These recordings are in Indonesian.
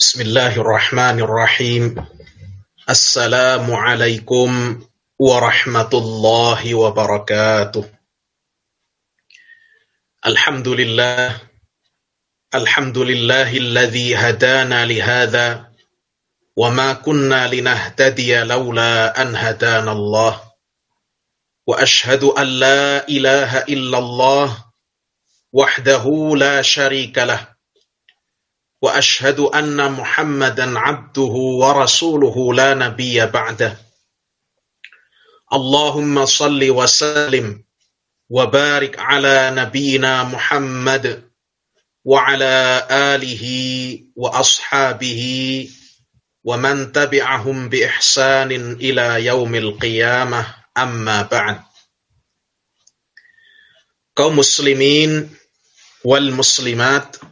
Bismillahirrahmanirrahim. Assalamualaikum warahmatullahi wabarakatuh. Alhamdulillah. Alhamdulillahilladzi hadana lihadza wa ma kunna linahtadiya laula an hadana Allah. Wa ashhadu an la ilaha illallah wahdahu la syarika lah. Wa ashhadu anna Muhammadan abduhu wa rasuluhu la nabiyya ba'dah. Allahumma salli wa sallim wa barik ala nabiyyina Muhammad wa ala alihi wa ashabihi wa man tabi'ahum bi ihsanin ila yaumil qiyamah, amma ba'd. Kaum muslimin wal muslimat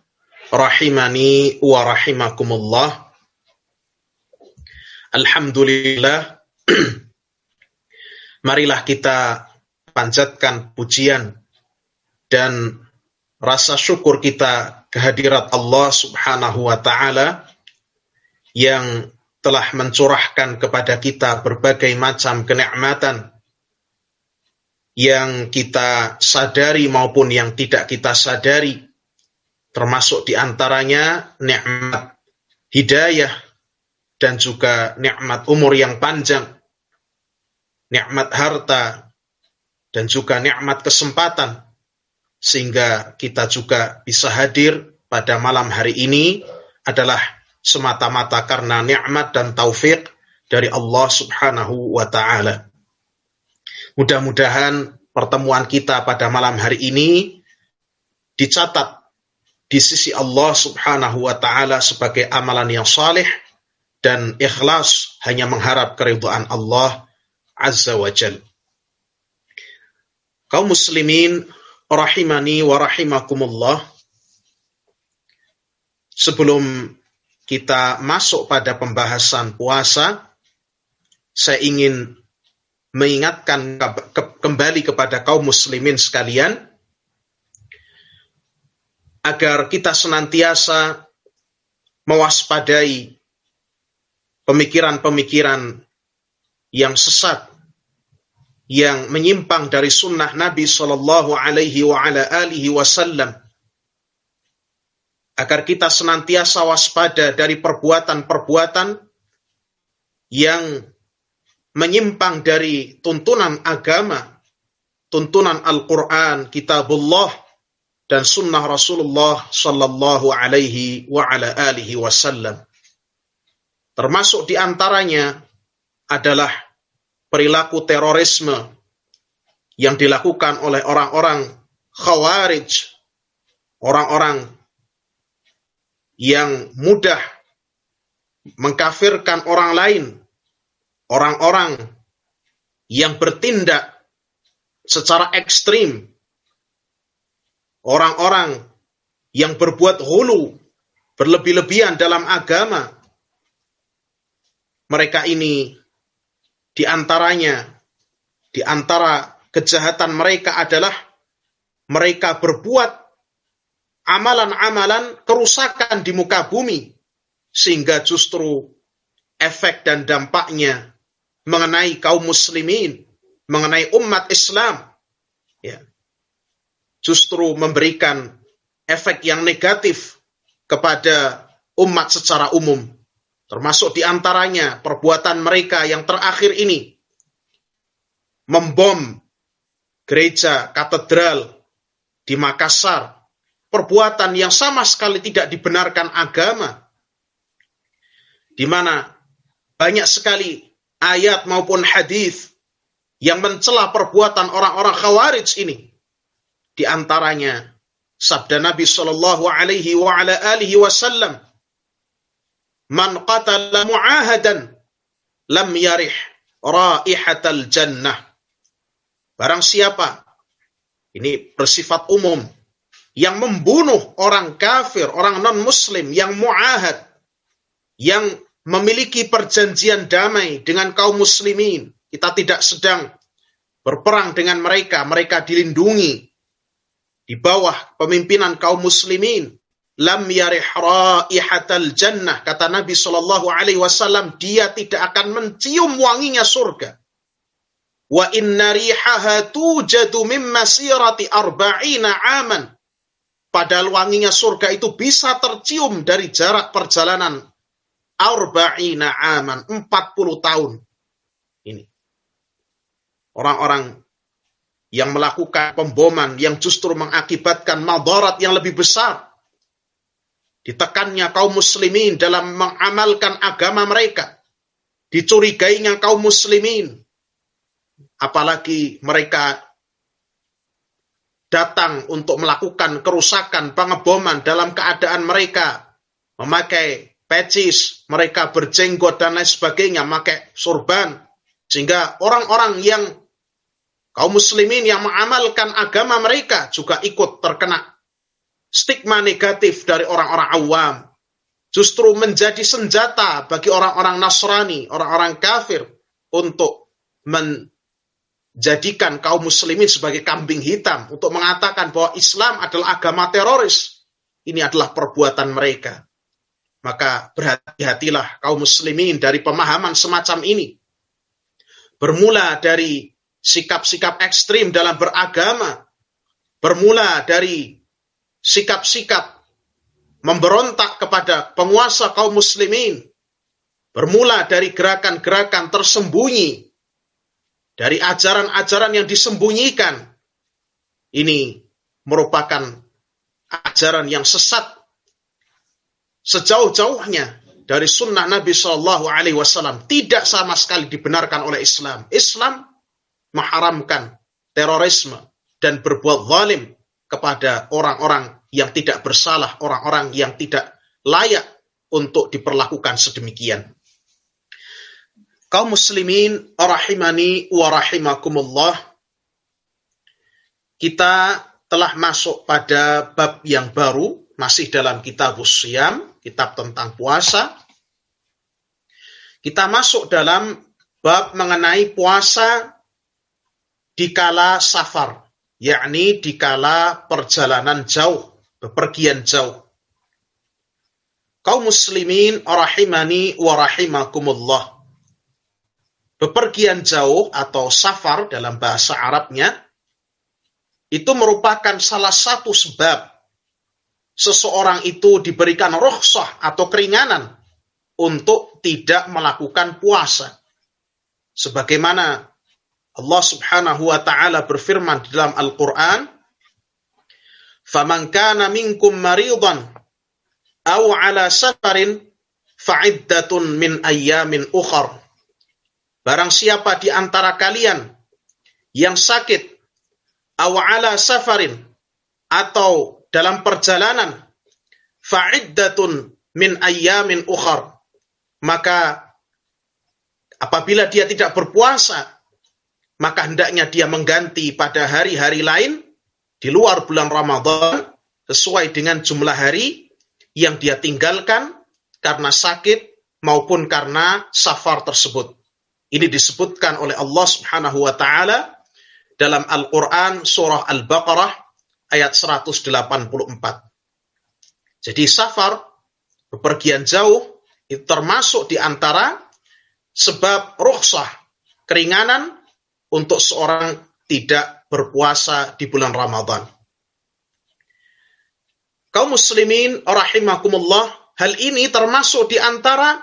rahimani wa rahimakumullah. Alhamdulillah. Marilah kita panjatkan pujian dan rasa syukur kita kehadirat Allah Subhanahu wa ta'ala yang telah mencurahkan kepada kita berbagai macam kenikmatan yang kita sadari maupun yang tidak kita sadari. Termasuk diantaranya nikmat hidayah dan juga nikmat umur yang panjang, nikmat harta dan juga nikmat kesempatan, sehingga kita juga bisa hadir pada malam hari ini adalah semata-mata karena nikmat dan taufik dari Allah Subhanahu wa ta'ala. Mudah-mudahan pertemuan kita pada malam hari ini dicatat di sisi Allah Subhanahu wa ta'ala sebagai amalan yang saleh dan ikhlas hanya mengharap keridhaan Allah Azza wa Jal. Kaum muslimin rahimani wa rahimakumullah. Sebelum kita masuk pada pembahasan puasa, saya ingin mengingatkan kembali kepada kaum muslimin sekalian agar kita senantiasa mewaspadai pemikiran-pemikiran yang sesat, yang menyimpang dari sunnah Nabi Sallallahu Alaihi Wasallam, agar kita senantiasa waspada dari perbuatan-perbuatan yang menyimpang dari tuntunan agama, tuntunan Al-Quran, Kitabullah, dan sunnah Rasulullah Sallallahu Alaihi Wasallam. Termasuk diantaranya adalah perilaku terorisme yang dilakukan oleh orang-orang Khawarij, orang-orang yang mudah mengkafirkan orang lain, orang-orang yang bertindak secara ekstrim, orang-orang yang berbuat ghulu, berlebih-lebihan dalam agama. Mereka ini di antara kejahatan mereka adalah mereka berbuat amalan-amalan kerusakan di muka bumi, sehingga justru efek dan dampaknya mengenai kaum muslimin, mengenai umat Islam, ya, justru memberikan efek yang negatif kepada umat secara umum. Termasuk diantaranya perbuatan mereka yang terakhir ini, membom gereja katedral di Makassar, perbuatan yang sama sekali tidak dibenarkan agama, di mana banyak sekali ayat maupun hadis yang mencela perbuatan orang-orang Khawarij ini. Di antaranya sabda Nabi Sallallahu Alaihi Wasallam, "Man qatala mu'ahadan lam yarih raihatal jannah." Barang siapa, ini bersifat umum, yang membunuh orang kafir, orang non-muslim yang mu'ahad, yang memiliki perjanjian damai dengan kaum muslimin, kita tidak sedang berperang dengan mereka, mereka dilindungi di bawah pemimpinan kaum muslimin, lam yarih raihatal jannah, kata Nabi sallallahu alaihi wasallam, dia tidak akan mencium wanginya surga. Wa inna rihaha tujadu min masirati arba'ina aman. Padahal wanginya surga itu bisa tercium dari jarak perjalanan arba'ina aman, 40 tahun. Ini. Orang-orang yang melakukan pemboman yang justru mengakibatkan madarat yang lebih besar. Ditekannya kaum muslimin dalam mengamalkan agama mereka. Dicurigainya kaum muslimin. Apalagi mereka datang untuk melakukan kerusakan, pengeboman dalam keadaan mereka memakai pecis, mereka berjenggot dan lain sebagainya, memakai surban. Sehingga orang-orang yang kaum muslimin yang mengamalkan agama mereka juga ikut terkena stigma negatif dari orang-orang awam. Justru menjadi senjata bagi orang-orang Nasrani, orang-orang kafir untuk menjadikan kaum muslimin sebagai kambing hitam, untuk mengatakan bahwa Islam adalah agama teroris. Ini adalah perbuatan mereka. Maka berhati-hatilah kaum muslimin dari pemahaman semacam ini. Bermula dari sikap-sikap ekstrim dalam beragama, bermula dari sikap-sikap memberontak kepada penguasa kaum muslimin, bermula dari gerakan-gerakan tersembunyi, dari ajaran-ajaran yang disembunyikan. Ini merupakan ajaran yang sesat sejauh-jauhnya dari sunnah Nabi Shallallahu Alaihi Wasallam, tidak sama sekali dibenarkan oleh Islam. Islam mengharamkan terorisme dan berbuat zalim kepada orang-orang yang tidak bersalah, orang-orang yang tidak layak untuk diperlakukan sedemikian. Kaum muslimin rahimani wa rahimakumullah, kita telah masuk pada bab yang baru, masih dalam kitabus Shiyam, kitab tentang puasa. Kita masuk dalam bab mengenai puasa dikala safar, yakni dikala perjalanan jauh, bepergian jauh. Kaum muslimin rahimani wa rahimakumullah, bepergian jauh atau safar dalam bahasa Arabnya itu merupakan salah satu sebab seseorang itu diberikan rukhsah atau keringanan untuk tidak melakukan puasa. Sebagaimana Allah Subhanahu wa taala berfirman di dalam Al-Qur'an, "Faman kana minkum maridan aw 'ala safarin fa'iddatun min ayyamin ukhar." Barang siapa di antara kalian yang sakit, aw 'ala safarin, atau dalam perjalanan, fa'iddatun min ayyamin ukhar, maka apabila dia tidak berpuasa, maka hendaknya dia mengganti pada hari-hari lain di luar bulan Ramadan sesuai dengan jumlah hari yang dia tinggalkan karena sakit maupun karena safar tersebut. Ini disebutkan oleh Allah Subhanahu wa taala dalam Al-Qur'an surah Al-Baqarah ayat 184. Jadi safar, bepergian jauh, itu termasuk di antara sebab rukhsah, keringanan untuk seorang tidak berpuasa di bulan Ramadan. Kaum muslimin rahimakumullah, hal ini termasuk di antara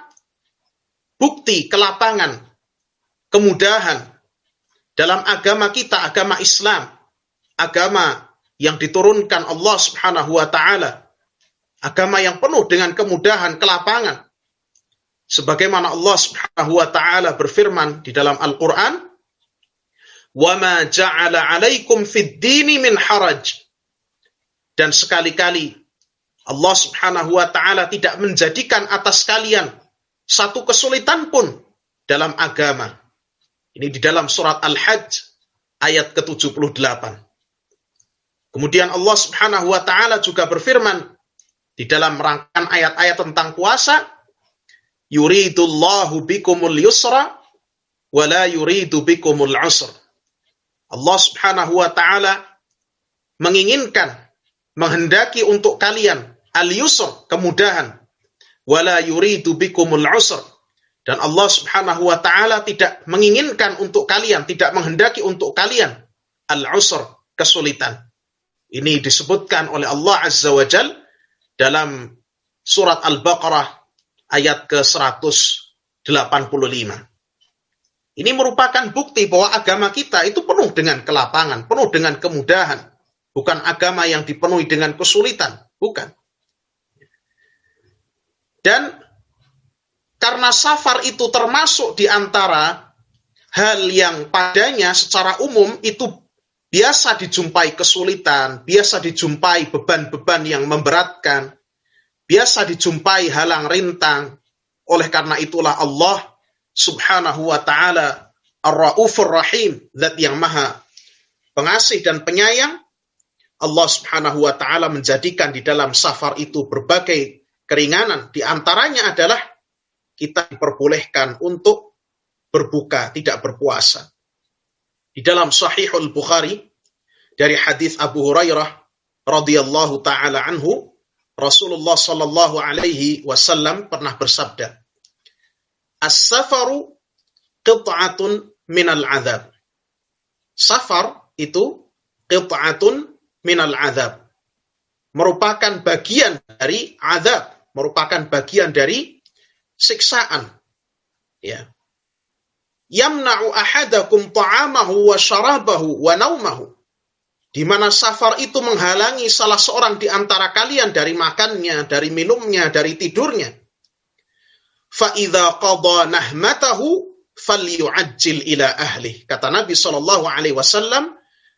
bukti kelapangan, kemudahan dalam agama kita, agama Islam, agama yang diturunkan Allah Subhanahu wa taala, agama yang penuh dengan kemudahan, kelapangan. Sebagaimana Allah Subhanahu wa taala berfirman di dalam Al-Qur'an, "Wama ja'ala 'alaikum fid dini min haraj." Dan sekali-kali Allah Subhanahu wa taala tidak menjadikan atas kalian satu kesulitan pun dalam agama. Ini di dalam surat Al-Hajj ayat ke-78. Kemudian Allah Subhanahu wa taala juga berfirman di dalam rangkaian ayat-ayat tentang puasa, "Yuridullahu bikumul yusra wa la yuridu bikumul usra." Allah Subhanahu wa taala menginginkan, menghendaki untuk kalian al-yusr, kemudahan. Wala yuridu bikumul usr. Dan Allah Subhanahu wa taala tidak menginginkan untuk kalian, tidak menghendaki untuk kalian al-usr, kesulitan. Ini disebutkan oleh Allah Azza wa Jal dalam surat Al-Baqarah ayat ke-185. Ini merupakan bukti bahwa agama kita itu penuh dengan kelapangan, penuh dengan kemudahan. Bukan agama yang dipenuhi dengan kesulitan, bukan. Dan karena safar itu termasuk di antara hal yang padanya secara umum itu biasa dijumpai kesulitan, biasa dijumpai beban-beban yang memberatkan, biasa dijumpai halang rintang. Oleh karena itulah Allah Subhanahu wa ta'ala Ar-Ra'ufur Rahim, zat yang maha pengasih dan penyayang. Allah Subhanahu wa ta'ala menjadikan di dalam safar itu berbagai keringanan. Di antaranya adalah kita diperbolehkan untuk berbuka, tidak berpuasa. Di dalam Sahihul Bukhari dari hadis Abu Hurairah radhiyallahu taala anhu, Rasulullah sallallahu alaihi wasallam pernah bersabda, "As-safaru qit'atun minal 'adzab." Safar itu qit'atun minal 'adzab. Merupakan bagian dari azab, merupakan bagian dari siksaan. Ya. Yamna'u ahadakum ta'amahu wa syarabahu wa naumahu. Di mana safar itu menghalangi salah seorang di antara kalian dari makannya, dari minumnya, dari tidurnya. Fa idza qada nahmatahu falyu'ajjil ila ahli. Kata Nabi sallallahu alaihi wasallam,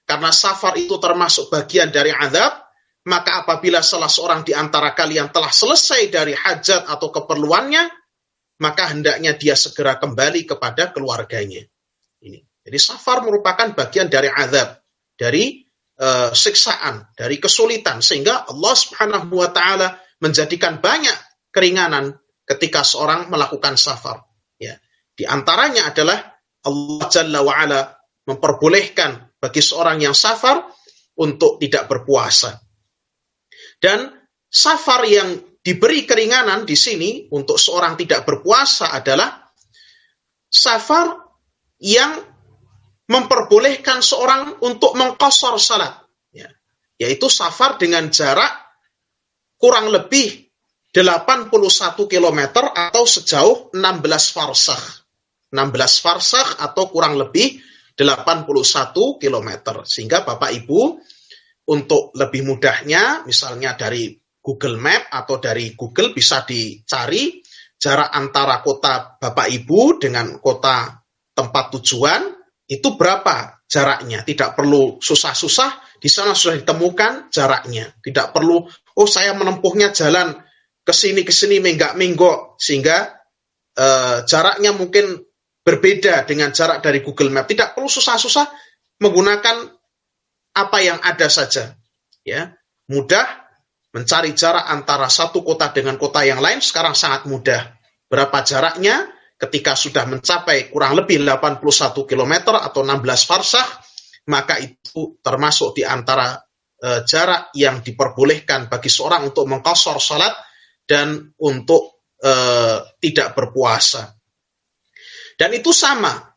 karena safar itu termasuk bagian dari azab, maka apabila salah seorang di antara kalian telah selesai dari hajat atau keperluannya, maka hendaknya dia segera kembali kepada keluarganya. Ini. Jadi safar merupakan bagian dari azab, dari siksaan, dari kesulitan, sehingga Allah Subhanahu wa taala menjadikan banyak keringanan ketika seorang melakukan safar. Ya. Di antaranya adalah Allah Jalla wa Ala memperbolehkan bagi seorang yang safar untuk tidak berpuasa. Dan safar yang diberi keringanan di sini untuk seorang tidak berpuasa adalah safar yang memperbolehkan seorang untuk mengqashar salat. Ya. Yaitu safar dengan jarak kurang lebih 81 km atau sejauh 16 farsakh. 16 farsakh atau kurang lebih 81 km. Sehingga Bapak Ibu untuk lebih mudahnya misalnya dari Google Map atau dari Google bisa dicari jarak antara kota Bapak Ibu dengan kota tempat tujuan itu berapa jaraknya. Tidak perlu susah-susah, di sana sudah ditemukan jaraknya. Tidak perlu, saya menempuhnya jalan ke sini menggak-menggok sehingga jaraknya mungkin berbeda dengan jarak dari Google Map. Tidak perlu susah-susah, menggunakan apa yang ada saja. Ya, mudah. Mencari jarak antara satu kota dengan kota yang lain sekarang sangat mudah. Berapa jaraknya? Ketika sudah mencapai kurang lebih 81 km atau 16 farsakh, maka itu termasuk di antara jarak yang diperbolehkan bagi seorang untuk mengqashar salat dan untuk tidak berpuasa. Dan itu sama.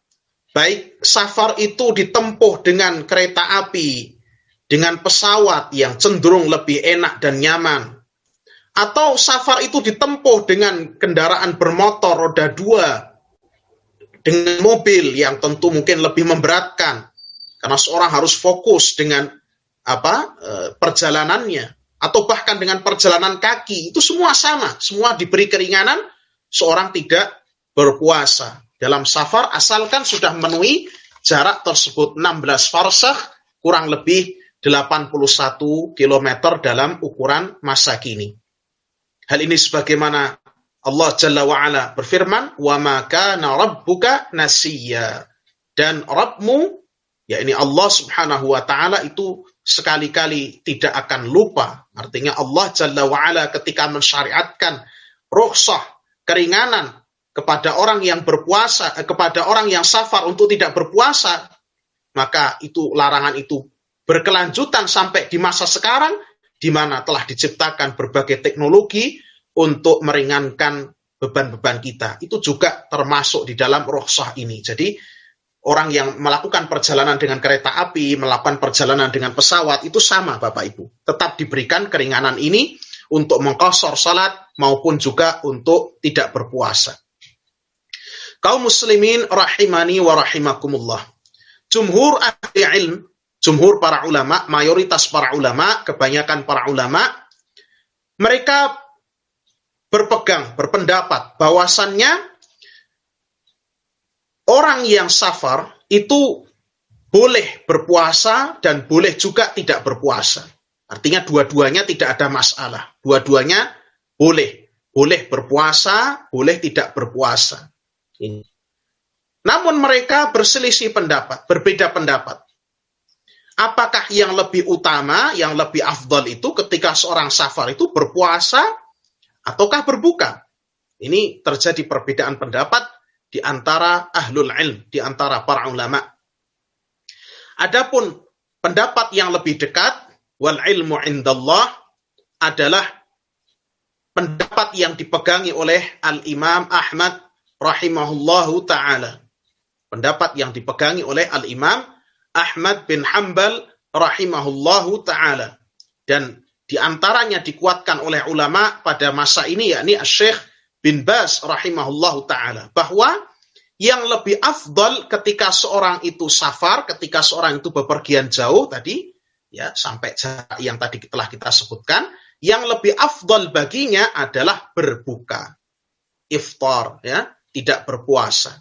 Baik safar itu ditempuh dengan kereta api, dengan pesawat yang cenderung lebih enak dan nyaman. Atau safar itu ditempuh dengan kendaraan bermotor roda 2, dengan mobil yang tentu mungkin lebih memberatkan. Karena seorang harus fokus dengan perjalanannya. Atau bahkan dengan perjalanan kaki. Itu semua sama. Semua diberi keringanan, seorang tidak berpuasa. Dalam safar asalkan sudah memenuhi jarak tersebut 16 farsakh, kurang lebih 81 km dalam ukuran masa kini. Hal ini sebagaimana Allah Jalla wa'ala berfirman, وَمَا كَانَ رَبُّكَ نَسِيًّا. Dan Rabbmu, yakni Allah Subhanahu wa ta'ala itu sekali-kali tidak akan lupa. Artinya Allah Jalla wa'ala ketika mensyariatkan rukhsah, keringanan kepada orang yang berpuasa, kepada orang yang safar untuk tidak berpuasa, maka itu larangan itu berkelanjutan sampai di masa sekarang, di mana telah diciptakan berbagai teknologi untuk meringankan beban-beban kita. Itu juga termasuk di dalam rukhsah ini. Jadi orang yang melakukan perjalanan dengan kereta api, melakukan perjalanan dengan pesawat, itu sama Bapak Ibu. Tetap diberikan keringanan ini untuk mengqashar salat maupun juga untuk tidak berpuasa. Kaum muslimin rahimani wa rahimakumullah. Jumhur ahli ilm, jumhur para ulama, mayoritas para ulama, kebanyakan para ulama, mereka berpendapat bahwasannya orang yang safar itu boleh berpuasa dan boleh juga tidak berpuasa. Artinya dua-duanya tidak ada masalah. Dua-duanya boleh. Boleh berpuasa, boleh tidak berpuasa. Ini. Namun mereka berselisih pendapat, berbeda pendapat. Apakah yang lebih utama, yang lebih afdal itu ketika seorang safar itu berpuasa ataukah berbuka? Ini terjadi perbedaan pendapat di antara ahlul ilm, di antara para ulama. Adapun pendapat yang lebih dekat, wal ilmu indallah, adalah pendapat yang dipegangi oleh Al-Imam Ahmad rahimahullahu ta'ala. Pendapat yang dipegangi oleh Al-Imam Ahmad bin Hanbal rahimahullahu ta'ala. Dan diantaranya dikuatkan oleh ulama pada masa ini, yakni Syekh bin Baz rahimahullahu ta'ala. Bahwa yang lebih afdal ketika seorang itu safar, ketika seorang itu bepergian jauh tadi, ya sampai jarak yang tadi telah kita sebutkan, yang lebih afdal baginya adalah berbuka. Iftar, ya, tidak berpuasa.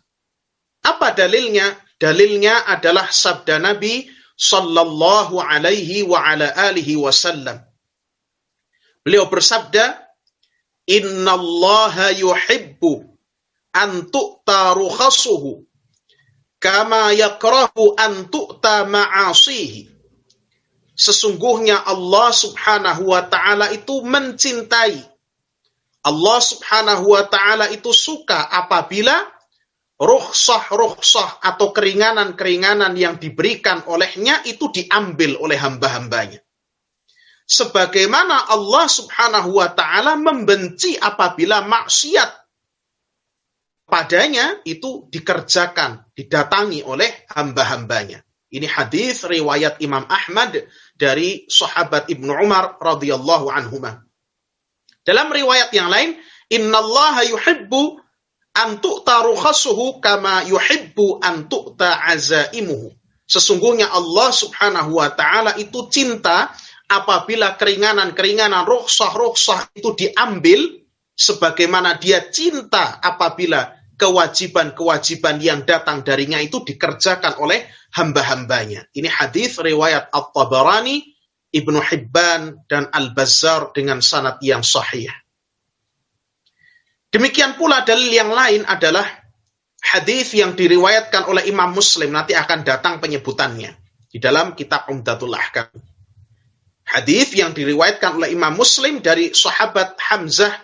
Apa dalilnya? Dalilnya adalah sabda Nabi sallallahu alaihi wa ala alihi wasallam. Beliau bersabda, "Innallaha yuhibbu an tu'ta rukhasuhu kama yakrahu an tu'ta ma'asihi." Sesungguhnya Allah subhanahu wa ta'ala itu mencintai. Allah subhanahu wa ta'ala itu suka apabila rukhsah-rukhsah atau keringanan-keringanan yang diberikan olehnya itu diambil oleh hamba-hambanya. Sebagaimana Allah subhanahu wa ta'ala membenci apabila maksiat padanya itu dikerjakan, didatangi oleh hamba-hambanya. Ini hadis riwayat Imam Ahmad dari sahabat Ibnu Umar radhiyallahu anhuma. Dalam riwayat yang lain, innallaha yuhibbu an tu'ta rukhasuhu kama yuhibbu an tu'ta azaimuhu. Sesungguhnya Allah subhanahu wa ta'ala itu cinta apabila keringanan-keringanan, rukhsah-rukhsah itu diambil, sebagaimana dia cinta apabila kewajiban-kewajiban yang datang darinya itu dikerjakan oleh hamba-hambanya. Ini hadis riwayat At-Tabarani, Ibnu Hibban, dan Al-Bazzar dengan sanad yang sahih. Demikian pula dalil yang lain adalah hadis yang diriwayatkan oleh Imam Muslim, nanti akan datang penyebutannya di dalam kitab Umdatul Ahkam. Hadis yang diriwayatkan oleh Imam Muslim dari sahabat Hamzah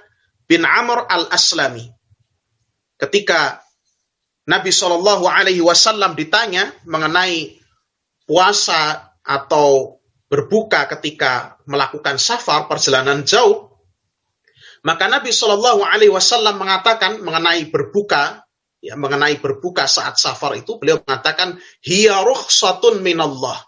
bin Amr al-Aslami. Ketika Nabi SAW ditanya mengenai puasa atau berbuka ketika melakukan safar, perjalanan jauh, maka Nabi SAW mengatakan mengenai berbuka, ya, mengenai berbuka saat safar itu, beliau mengatakan, hiya rukhsatun minallah.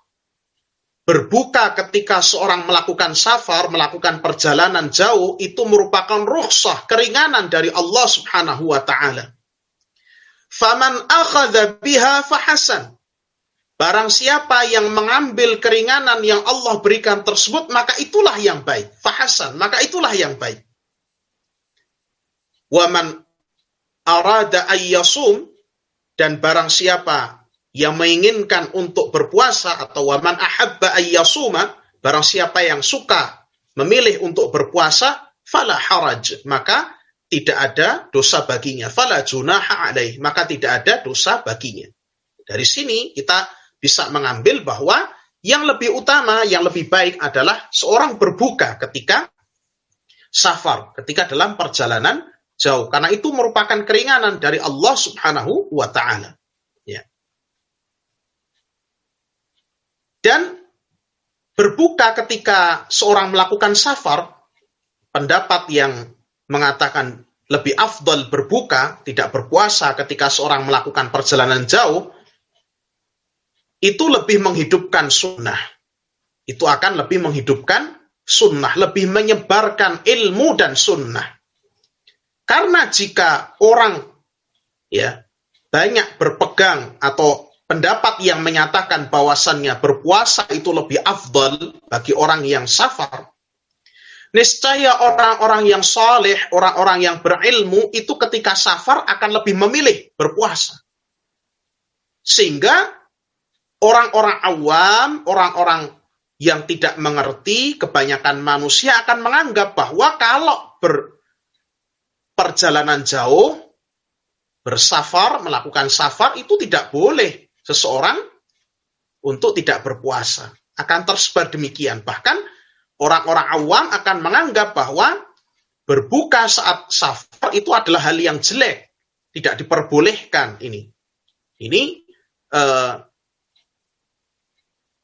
Berbuka ketika seorang melakukan safar, melakukan perjalanan jauh, itu merupakan rukhsah, keringanan dari Allah subhanahu wa ta'ala. Faman akhadha biha fahasan. Barang siapa yang mengambil keringanan yang Allah berikan tersebut, maka itulah yang baik. Fahasan, maka itulah yang baik. Waman arada ayyasum, dan barang siapa yang menginginkan untuk berpuasa, atau waman ahabba ayyasuma, barang siapa yang suka memilih untuk berpuasa, fala haraj, maka tidak ada dosa baginya. Fala junaha alaih, maka tidak ada dosa baginya. Dari sini kita bisa mengambil bahwa yang lebih utama, yang lebih baik adalah seorang berbuka ketika safar, ketika dalam perjalanan jauh. Karena itu merupakan keringanan dari Allah subhanahu wa ta'ala. Ya. Dan berbuka ketika seorang melakukan safar, pendapat yang mengatakan lebih afdal berbuka, tidak berpuasa ketika seorang melakukan perjalanan jauh, itu lebih menghidupkan sunnah. Itu akan lebih menghidupkan sunnah, lebih menyebarkan ilmu dan sunnah. Karena jika orang banyak berpegang atau pendapat yang menyatakan bahwasannya berpuasa itu lebih afdal bagi orang yang safar, niscaya orang-orang yang saleh, orang-orang yang berilmu itu ketika safar akan lebih memilih berpuasa. Sehingga orang-orang awam, orang-orang yang tidak mengerti, kebanyakan manusia akan menganggap bahwa kalau berperjalanan jauh, bersafar, melakukan safar, itu tidak boleh seseorang untuk tidak berpuasa. Akan tersebar demikian. Bahkan orang-orang awam akan menganggap bahwa berbuka saat safar itu adalah hal yang jelek. Tidak diperbolehkan ini. Ini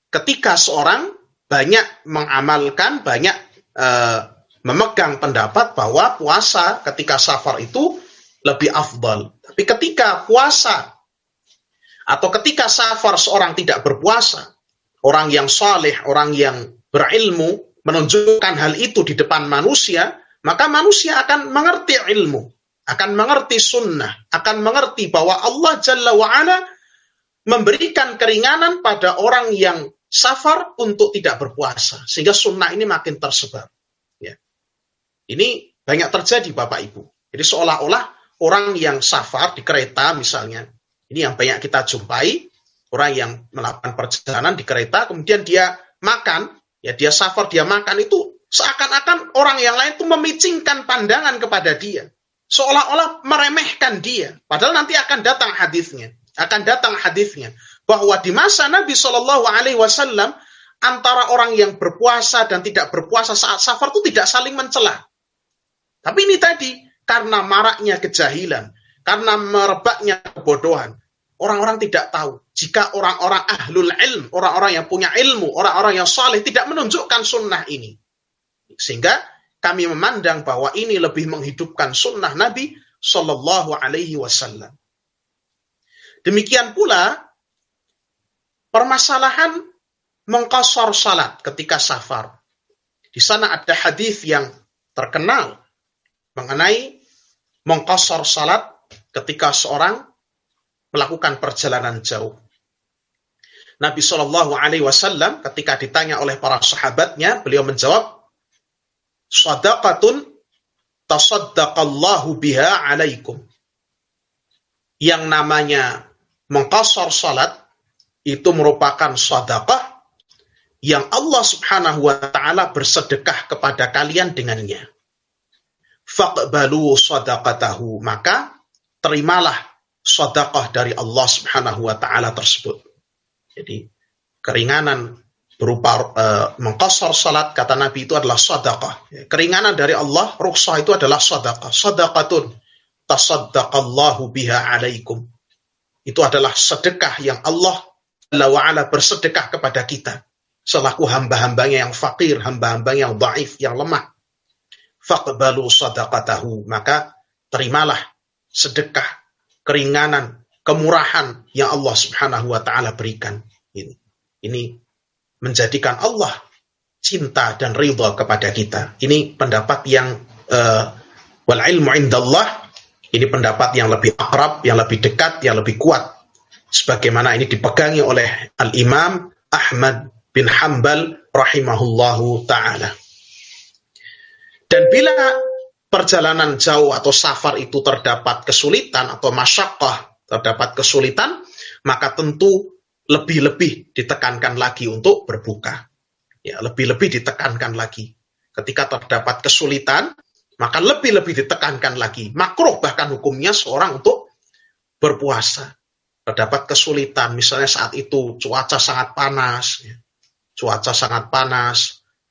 ketika seorang banyak mengamalkan, banyak memegang pendapat bahwa puasa ketika safar itu lebih afdal. Tapi ketika puasa atau ketika safar seorang tidak berpuasa, orang yang saleh, orang yang berilmu menunjukkan hal itu di depan manusia, maka manusia akan mengerti ilmu, akan mengerti sunnah, akan mengerti bahwa Allah Jalla wa'ala memberikan keringanan pada orang yang safar untuk tidak berpuasa. Sehingga sunnah ini makin tersebar. Ya. Ini banyak terjadi Bapak Ibu. Jadi seolah-olah orang yang safar di kereta misalnya, ini yang banyak kita jumpai, orang yang melakukan perjalanan di kereta, kemudian dia makan, dia safar, dia makan, itu seakan-akan orang yang lain itu memicingkan pandangan kepada dia. Seolah-olah meremehkan dia. Padahal nanti akan datang hadisnya. Bahwa di masa Nabi SAW antara orang yang berpuasa dan tidak berpuasa saat safar itu tidak saling mencela. Tapi ini tadi karena maraknya kejahilan, karena merebaknya kebodohan, orang-orang tidak tahu. Jika orang-orang ahlul ilm, orang-orang yang punya ilmu, orang-orang yang saleh tidak menunjukkan sunnah ini, sehingga kami memandang bahwa ini lebih menghidupkan sunnah Nabi SAW. Demikian pula permasalahan mengqashar salat ketika safar. Di sana ada hadis yang terkenal mengenai mengqashar salat ketika seorang melakukan perjalanan jauh. Nabi SAW ketika ditanya oleh para sahabatnya, beliau menjawab, "Shadaqatun tasaddaqallahu biha alaikum." Yang namanya mengqashar salat itu merupakan sedekah yang Allah Subhanahu wa taala bersedekah kepada kalian dengannya. Faqbalu shadaqatahu, maka terimalah sedekah dari Allah Subhanahu wa taala tersebut. Jadi keringanan berupa mengqashar salat, kata Nabi, itu adalah sedekah. Keringanan dari Allah, rukhsah itu adalah sedekah. Shadaqatun tasaddaqallahu biha alaikum. Itu adalah sedekah yang Allah Wa'ala bersedekah kepada kita selaku hamba-hambanya yang fakir, hamba-hambanya yang dhaif, yang lemah. Faqbalu sadaqatahu, maka terimalah sedekah, keringanan, kemurahan yang Allah Subhanahu wa taala berikan. Ini menjadikan Allah cinta dan ridha kepada kita. Ini pendapat yang wal ilmu indallah, ini pendapat yang lebih akrab, yang lebih dekat, yang lebih kuat. Sebagaimana ini dipegangi oleh Al-Imam Ahmad bin Hanbal rahimahullahu ta'ala. Dan bila perjalanan jauh atau safar itu terdapat kesulitan atau masyaqqah, terdapat kesulitan, maka tentu lebih-lebih ditekankan lagi untuk berbuka. Ya, lebih-lebih ditekankan lagi. Ketika terdapat kesulitan, maka lebih-lebih ditekankan lagi. Makruh bahkan hukumnya seorang untuk berpuasa. Terdapat kesulitan, misalnya saat itu cuaca sangat panas,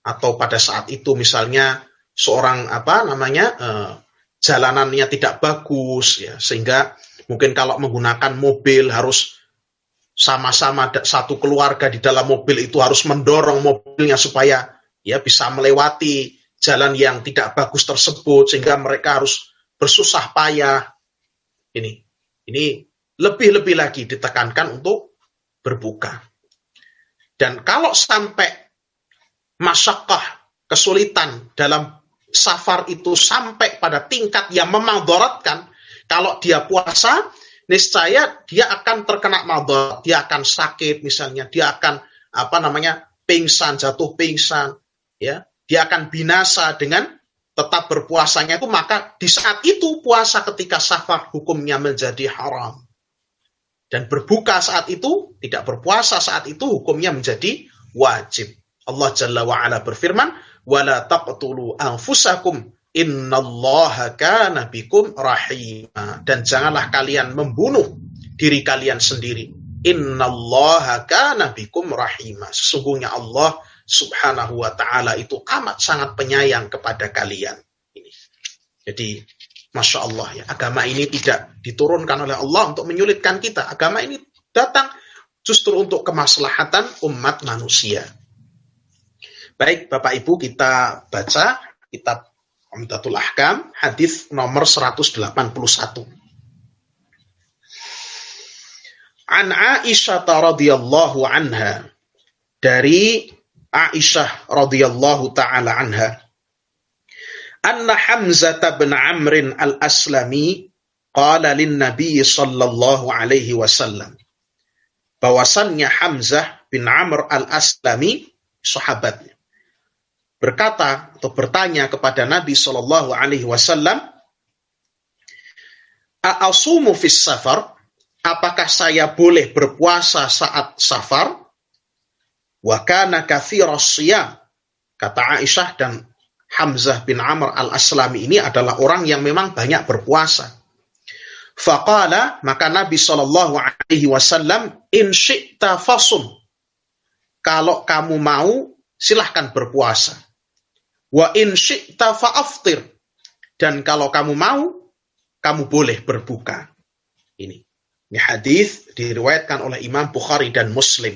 atau pada saat itu misalnya seorang jalanannya tidak bagus, ya, sehingga mungkin kalau menggunakan mobil harus sama-sama satu keluarga di dalam mobil itu harus mendorong mobilnya supaya ya bisa melewati jalan yang tidak bagus tersebut, sehingga mereka harus bersusah payah. Ini lebih-lebih lagi ditekankan untuk berbuka. Dan kalau sampai masyaqqah, kesulitan dalam safar itu sampai pada tingkat yang memudaratkan, kalau dia puasa, niscaya dia akan terkena madarat, dia akan sakit misalnya, dia akan pingsan, jatuh pingsan, ya. Dia akan binasa dengan tetap berpuasanya itu, maka di saat itu puasa ketika safar hukumnya menjadi haram. Dan berbuka saat itu, tidak berpuasa saat itu hukumnya menjadi wajib. Allah Jalla wa'ala berfirman, وَلَا تَقْتُلُوا أَنفُسَكُمْ innallaha kana bikum rahima. Dan janganlah kalian membunuh diri kalian sendiri. Innallaha kana bikum rahima. Sesungguhnya Allah subhanahu wa ta'ala itu amat sangat penyayang kepada kalian. Jadi, Masya Allah ya, agama ini tidak diturunkan oleh Allah untuk menyulitkan kita. Agama ini datang justru untuk kemaslahatan umat manusia. Baik, Bapak Ibu, kita baca kitab Umdatul Ahkam, hadis nomor 181. An Aisyah radhiyallahu anha, dari Aisyah radhiyallahu taala anha, anna Hamzah bin Amr al-Aslami qala lin Nabi sallallahu alaihi wasallam, bahwasannya Hamzah bin Amr al-Aslami, sahabatnya, berkata atau bertanya kepada Nabi sallallahu alaihi wasallam, a'asumu fis safar, apakah saya boleh berpuasa saat safar? Wa kana katsiras shiyam, kata Aisyah, dan Hamzah bin Amr al-Aslami ini adalah orang yang memang banyak berpuasa. Faqala, maka Nabi sallallahu alaihi wasallam, in syi'ta fasum, kalau kamu mau silahkan berpuasa. Wa in syi'ta fa'aftir, dan kalau kamu mau, kamu boleh berbuka. Ini hadis diriwayatkan oleh Imam Bukhari dan Muslim.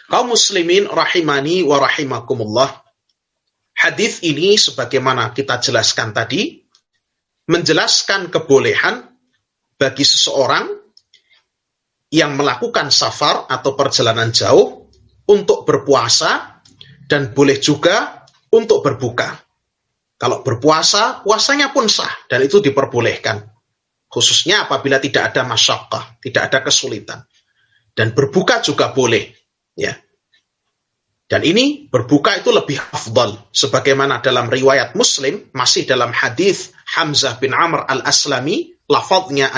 Kaum muslimin rahimani wa rahimakumullah. Hadis ini sebagaimana kita jelaskan tadi, menjelaskan kebolehan bagi seseorang yang melakukan safar atau perjalanan jauh untuk berpuasa, dan boleh juga untuk berbuka. Kalau berpuasa, puasanya pun sah, dan itu diperbolehkan. Khususnya apabila tidak ada masyaqqah, tidak ada kesulitan. Dan berbuka juga boleh. Ya. Dan ini berbuka itu lebih afdal. Sebagaimana dalam riwayat Muslim, masih dalam hadis Hamzah bin Amr al-Aslami, lafadznya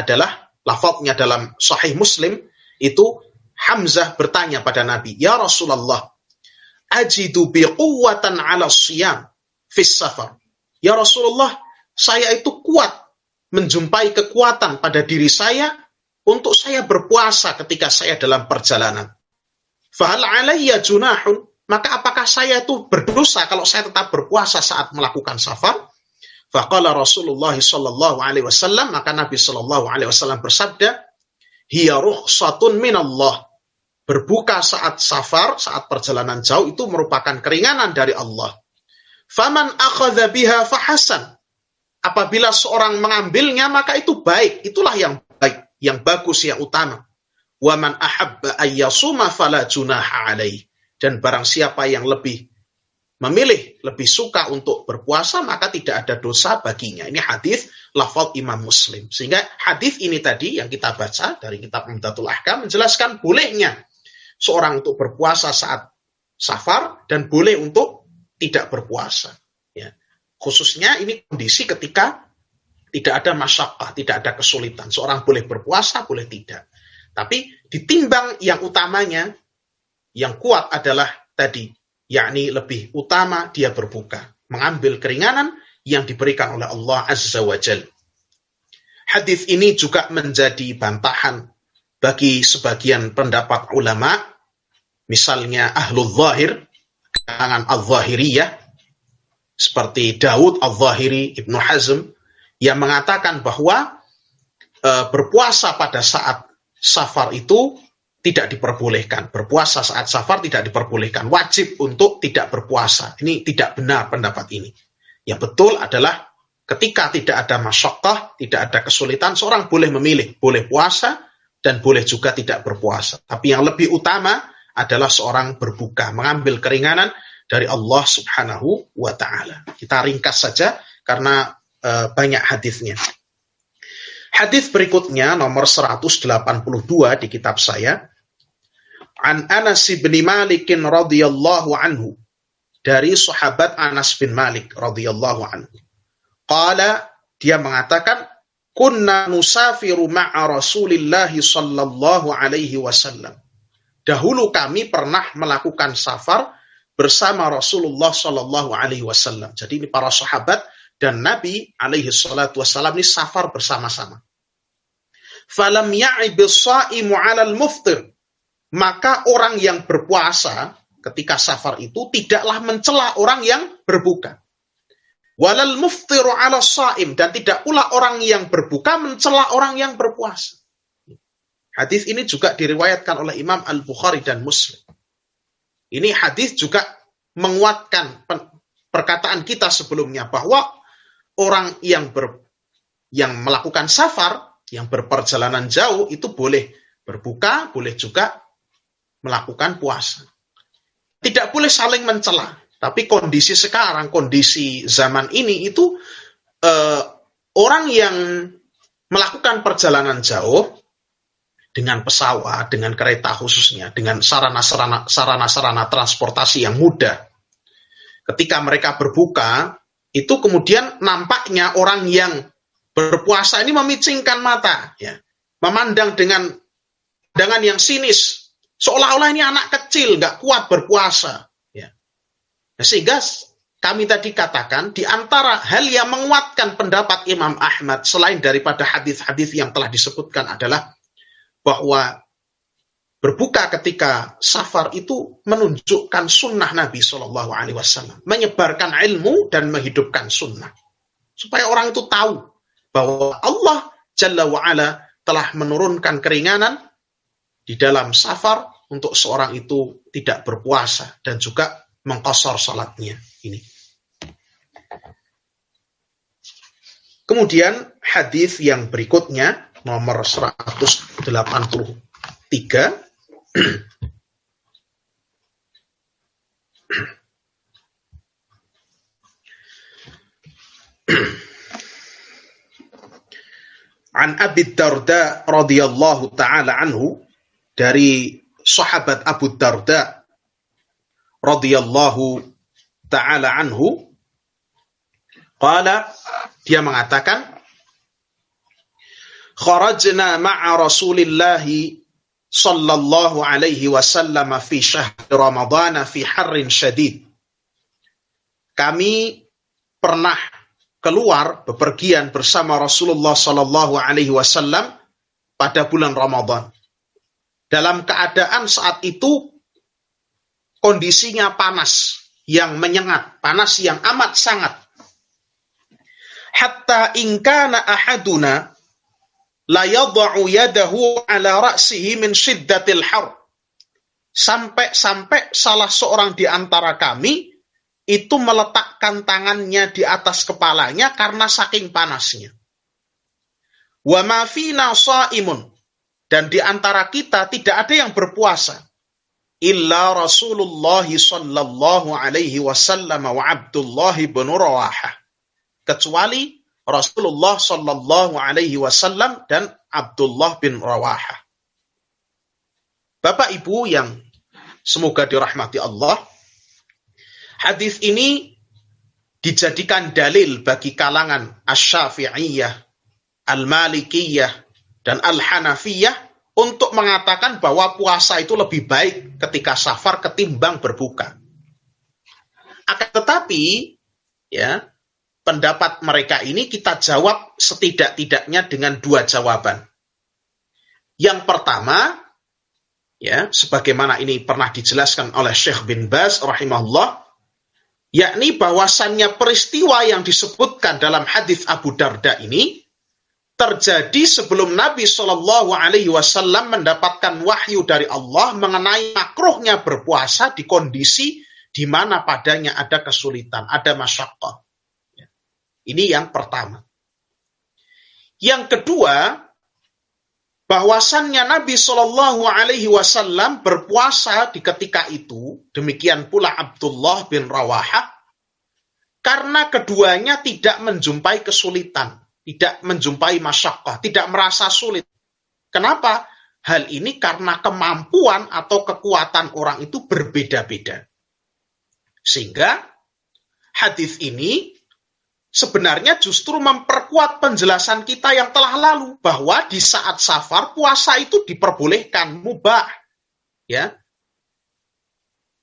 dalam Sahih Muslim, itu Hamzah bertanya pada Nabi, ya Rasulullah, ajidu biquwwatan ala siyam fis safar. Ya Rasulullah, saya itu kuat, menjumpai kekuatan pada diri saya untuk saya berpuasa ketika saya dalam perjalanan. Fahal alayya junahun, maka apakah saya itu berdosa kalau saya tetap berpuasa saat melakukan safar? Faqala Rasulullah sallallahu alaihi wasallam, maka Nabi sallallahu alaihi wasallam bersabda, hiya rukhsatun minallah. Berbuka saat safar, saat perjalanan jauh itu merupakan keringanan dari Allah. Faman akhadha biha fahasan. Apabila seorang mengambilnya, maka itu baik. Itulah yang baik, yang bagus, yang utama. Wa man ahabba ayyasuma fala junaha alaih. Dan barang siapa yang lebih suka untuk berpuasa, maka tidak ada dosa baginya. Ini hadis lafaz Imam Muslim. Sehingga hadis ini tadi yang kita baca dari kitab Umdatul Ahkam menjelaskan bolehnya seorang untuk berpuasa saat safar dan boleh untuk tidak berpuasa. Ya. Khususnya ini kondisi ketika tidak ada masyaqqah, tidak ada kesulitan. Seorang boleh berpuasa, boleh tidak. Tapi ditimbang yang utamanya, yang kuat adalah tadi, yakni lebih utama dia berbuka, mengambil keringanan yang diberikan oleh Allah Azza wa Jalla. Hadis ini juga menjadi bantahan bagi sebagian pendapat ulama, misalnya Ahlul Zahir, kalangan Al-Zahiriyah, seperti Daud Al-Zahiri, Ibnu Hazm, yang mengatakan bahwa berpuasa pada saat safar itu tidak diperbolehkan. Berpuasa saat safar tidak diperbolehkan. Wajib untuk tidak berpuasa. Ini tidak benar pendapat ini. Yang betul adalah ketika tidak ada masyaqqah, tidak ada kesulitan, seorang boleh memilih. Boleh puasa dan boleh juga tidak berpuasa. Tapi yang lebih utama adalah seorang berbuka, mengambil keringanan dari Allah Subhanahu wa Ta'ala. Kita ringkas saja karena banyak hadisnya. Hadis berikutnya nomor 182 di kitab saya. An Anas bin Malik radhiyallahu anhu, dari sahabat Anas bin Malik radhiyallahu anhu. Qala, dia mengatakan, kunna nusafiru ma'a Rasulillah sallallahu alaihi wasallam. Dahulu kami pernah melakukan safar bersama Rasulullah sallallahu alaihi wasallam. Jadi ini para sahabat dan Nabi alaihi salatu wasallam ini safar bersama-sama. Falam ya'ibis sha'imu 'alal muftir. Maka orang yang berpuasa ketika safar itu tidaklah mencela orang yang berbuka. Walal muftiru 'ala shaim, dan tidak pula orang yang berbuka mencela orang yang berpuasa. Hadis ini juga diriwayatkan oleh Imam Al-Bukhari dan Muslim. Ini hadis juga menguatkan perkataan kita sebelumnya bahwa orang yang melakukan safar, yang berperjalanan jauh itu boleh berbuka, boleh juga melakukan puasa. Tidak boleh saling mencela. Tapi kondisi sekarang, kondisi zaman ini itu orang yang melakukan perjalanan jauh dengan pesawat, dengan kereta khususnya, dengan sarana-sarana transportasi yang mudah. Ketika mereka berbuka, itu kemudian nampaknya orang yang berpuasa ini memicingkan mata, ya, memandang dengan pandangan yang sinis, seolah-olah ini anak kecil, nggak kuat berpuasa. Ya. Nah, sehingga kami tadi katakan, di antara hal yang menguatkan pendapat Imam Ahmad, selain daripada hadis-hadis yang telah disebutkan adalah bahwa berbuka ketika safar itu menunjukkan sunnah Nabi SAW, menyebarkan ilmu dan menghidupkan sunnah. Supaya orang itu tahu bahwa Allah Jalla wa'ala telah menurunkan keringanan di dalam safar untuk seorang itu tidak berpuasa dan juga mengqashar salatnya ini. Kemudian hadis yang berikutnya nomor 183 An Abi Darda radhiyallahu taala anhu, dari sahabat Abu Darda radhiyallahu taala anhu, qala, dia mengatakan, kharajna ma'a Rasulillah sallallahu alaihi wasallam fi syahr Ramadan fi harrin syadid. Kami pernah keluar bepergian bersama Rasulullah sallallahu alaihi wasallam pada bulan Ramadan. Dalam keadaan saat itu kondisinya panas yang menyengat, panas yang amat sangat. Hatta in kana ahaduna la yad'u yadahu ala ra'sihi min shiddatil har. Sampai salah seorang di antara kami itu meletakkan tangannya di atas kepalanya karena saking panasnya. Wa ma fina sha'imun, dan di antara kita tidak ada yang berpuasa. Illa Rasulullah sallallahu alaihi wasallam wa Abdullah bin Rawahah. Kecuali Rasulullah sallallahu alaihi wasallam dan Abdullah bin Rawahah. Bapak Ibu yang semoga dirahmati Allah, hadis ini dijadikan dalil bagi kalangan Asy-Syafi'iyah, Al-Malikiyah, dan Al-Hanafiyah untuk mengatakan bahwa puasa itu lebih baik ketika safar ketimbang berbuka. Akan tetapi, ya, pendapat mereka ini kita jawab setidak-tidaknya dengan dua jawaban. Yang pertama, ya, sebagaimana ini pernah dijelaskan oleh Syekh bin Baz rahimahullah, yakni bahwasannya peristiwa yang disebutkan dalam hadis Abu Darda ini terjadi sebelum Nabi Shallallahu Alaihi Wasallam mendapatkan wahyu dari Allah mengenai makruhnya berpuasa di kondisi di mana padanya ada kesulitan, ada masyaqqah. Ini yang pertama. Yang kedua, bahwasannya Nabi Shallallahu Alaihi Wasallam berpuasa di ketika itu, demikian pula Abdullah bin Rawahah, karena keduanya tidak menjumpai kesulitan, tidak menjumpai masyaqqah, tidak merasa sulit. Kenapa? Hal ini karena kemampuan atau kekuatan orang itu berbeda-beda. Sehingga hadis ini sebenarnya justru memperkuat penjelasan kita yang telah lalu, bahwa di saat safar puasa itu diperbolehkan, mubah. Ya.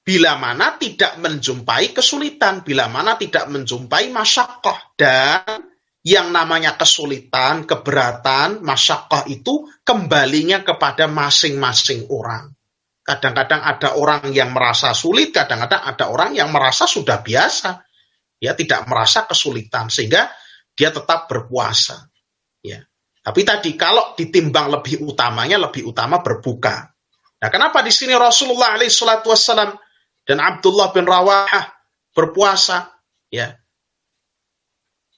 Bila mana tidak menjumpai kesulitan, bila mana tidak menjumpai masyaqqah. Dan yang namanya kesulitan, keberatan, masyaqqah itu kembalinya kepada masing-masing orang. Kadang-kadang ada orang yang merasa sulit, kadang-kadang ada orang yang merasa sudah biasa. Ya, tidak merasa kesulitan, sehingga dia tetap berpuasa. Ya. Tapi tadi kalau ditimbang lebih utama berbuka. Nah, kenapa di sini Rasulullah SAW dan Abdullah bin Rawahah berpuasa? Ya,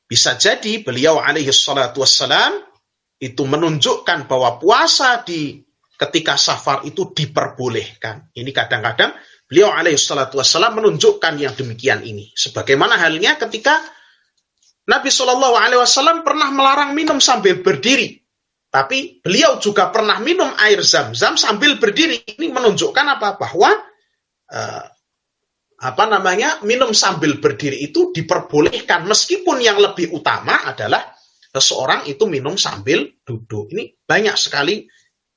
bisa jadi beliau SAW itu menunjukkan bahwa puasa di ketika safar itu diperbolehkan. Ini kadang-kadang beliau SAW menunjukkan yang demikian ini. Sebagaimana halnya ketika Nabi SAW pernah melarang minum sambil berdiri. Tapi beliau juga pernah minum air zam-zam sambil berdiri. Ini menunjukkan apa? Bahwa minum sambil berdiri itu diperbolehkan, meskipun yang lebih utama adalah seseorang itu minum sambil duduk. Ini banyak sekali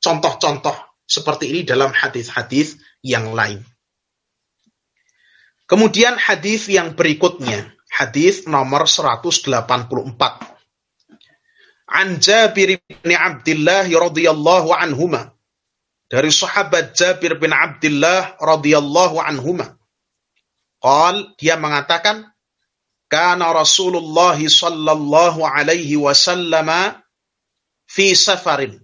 contoh-contoh seperti ini dalam hadis-hadis yang lain. Kemudian hadis yang berikutnya, hadis nomor 184. An Jabir bin Abdullah radhiyallahu anhuma. Dari sahabat Jabir bin Abdullah radhiyallahu anhuma. Dia mengatakan, kana Rasulullah sallallahu alaihi wasallam fi safarin.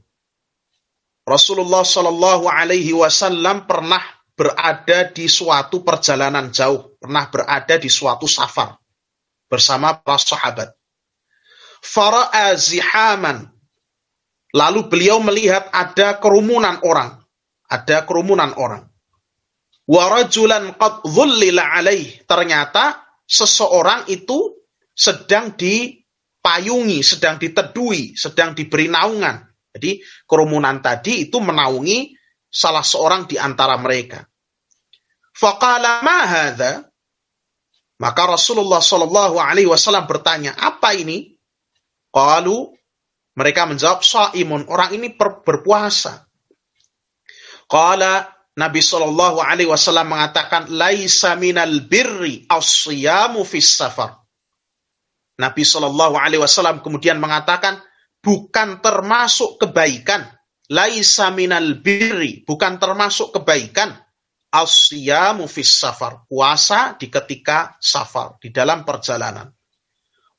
Rasulullah sallallahu alaihi wasallam pernah berada di suatu perjalanan jauh, pernah berada di suatu safar bersama para sahabat. Fara'a zihaman. Lalu beliau melihat ada kerumunan orang, Wa rajulan qad dhullila alaih. Ternyata seseorang itu sedang dipayungi, sedang diteduhi, sedang diberi naungan. Jadi kerumunan tadi itu menaungi salah seorang di antara mereka. Faqala ma hadza? Maka Rasulullah sallallahu alaihi wasallam bertanya, apa ini? Qalu, mereka menjawab, shaimun, orang ini berpuasa. Qala, Nabi Shallallahu Alaihi Wasallam mengatakan, laisa minal birri as-siyamu fis safar. Nabi Shallallahu Alaihi Wasallam kemudian mengatakan, bukan termasuk kebaikan. Laisa minal birri, bukan termasuk kebaikan. As-siyamu fis safar, puasa di ketika safar, di dalam perjalanan.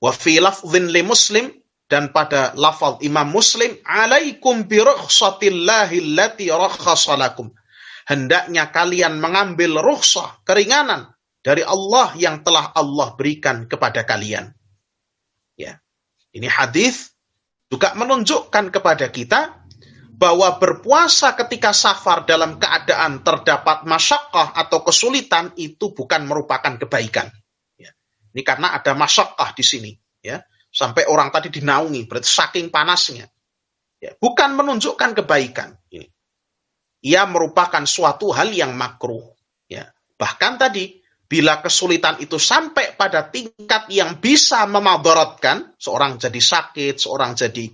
Wa fi lafdhin li Muslim, dan pada lafaz Imam Muslim, alaikum bi rukhsatillahi allati rakhasa lakum. Hendaknya kalian mengambil rukhsah, keringanan dari Allah yang telah Allah berikan kepada kalian. Ya. Ini hadis juga menunjukkan kepada kita bahwa berpuasa ketika safar dalam keadaan terdapat masyaqqah atau kesulitan itu bukan merupakan kebaikan. Ya. Ini karena ada masyaqqah di sini, ya. Sampai orang tadi dinaungi, berarti saking panasnya. Ya. Bukan menunjukkan kebaikan ini. Ia merupakan suatu hal yang makruh. Ya. Bahkan tadi, bila kesulitan itu sampai pada tingkat yang bisa memadaratkan, seorang jadi sakit, seorang jadi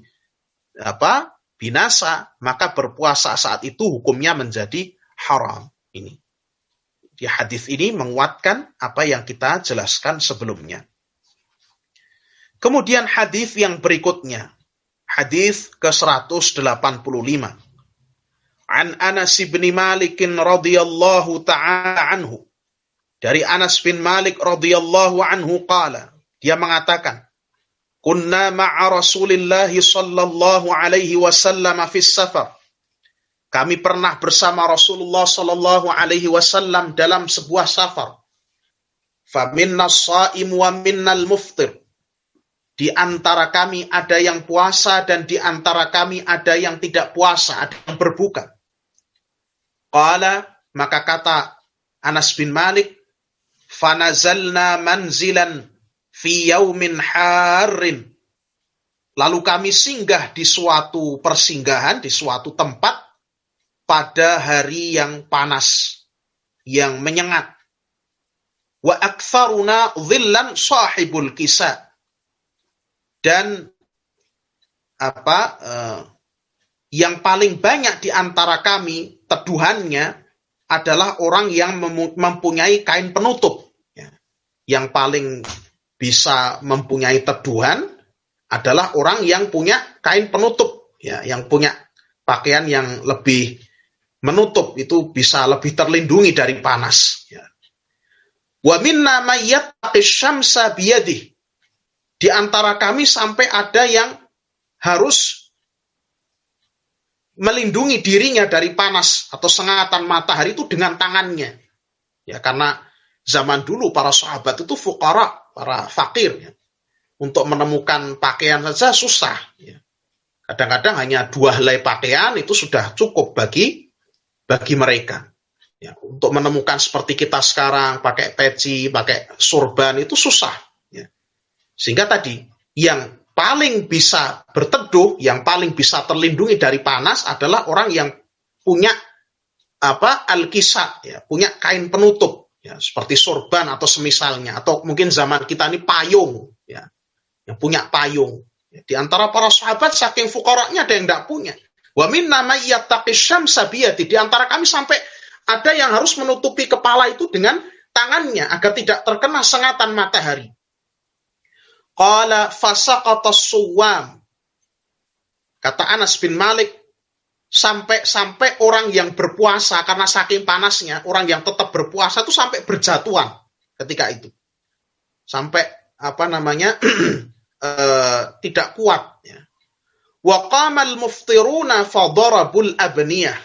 binasa, maka berpuasa saat itu hukumnya menjadi haram. Ini. Di hadis ini menguatkan apa yang kita jelaskan sebelumnya. Kemudian hadis yang berikutnya, hadis ke-185. An Anas bin Malik radhiyallahu ta'ala anhu. Dari Anas bin Malik radhiyallahu anhu qala, dia mengatakan, kunna ma'a Rasulillah sallallahu alaihi wasallam fis safar. Kami pernah bersama Rasulullah sallallahu alaihi wasallam dalam sebuah safar. Fa minnas shaim wa minnal muftir. Di antara kami ada yang puasa dan di antara kami ada yang tidak puasa, ada yang berbuka. Qala, maka kata Anas bin Malik, fanazalna manzilan fi yaumin harrin. Lalu kami singgah di suatu persinggahan, di suatu tempat pada hari yang panas, yang menyengat. Wa aktsaruna dhillan sahibul kisa. Dan yang paling banyak di antara kami teduhannya adalah orang yang mempunyai kain penutup. Yang paling bisa mempunyai teduhan adalah orang yang punya kain penutup, yang punya pakaian yang lebih menutup, itu bisa lebih terlindungi dari panas. Wa minna may yattaqi syamsa biyadihi. Di antara kami sampai ada yang harus melindungi dirinya dari panas atau sengatan matahari itu dengan tangannya. Ya, karena zaman dulu para sahabat itu fuqara, para fakir. Ya. Untuk menemukan pakaian saja susah. Ya. Kadang-kadang hanya 2 helai pakaian itu sudah cukup bagi mereka. Ya, untuk menemukan seperti kita sekarang, pakai peci, pakai surban, itu susah. Ya. Sehingga tadi, yang paling bisa berteduh, yang paling bisa terlindungi dari panas adalah orang yang punya al-kisa, ya, punya kain penutup, ya, seperti sorban atau semisalnya, atau mungkin zaman kita ini payung, ya, yang punya payung. Ya, di antara para sahabat saking fuqaranya ada yang tidak punya. Wa minna may yattaqi syamsa biyadihi. Di antara kami sampai ada yang harus menutupi kepala itu dengan tangannya agar tidak terkena sengatan matahari. Qala fasaqata as-suwam. Kata Anas bin Malik, sampai orang yang berpuasa karena saking panasnya, orang yang tetap berpuasa itu sampai berjatuhan ketika itu. Sampai tidak kuat, ya. Wa qamal muftiruna fadarabul abniyah.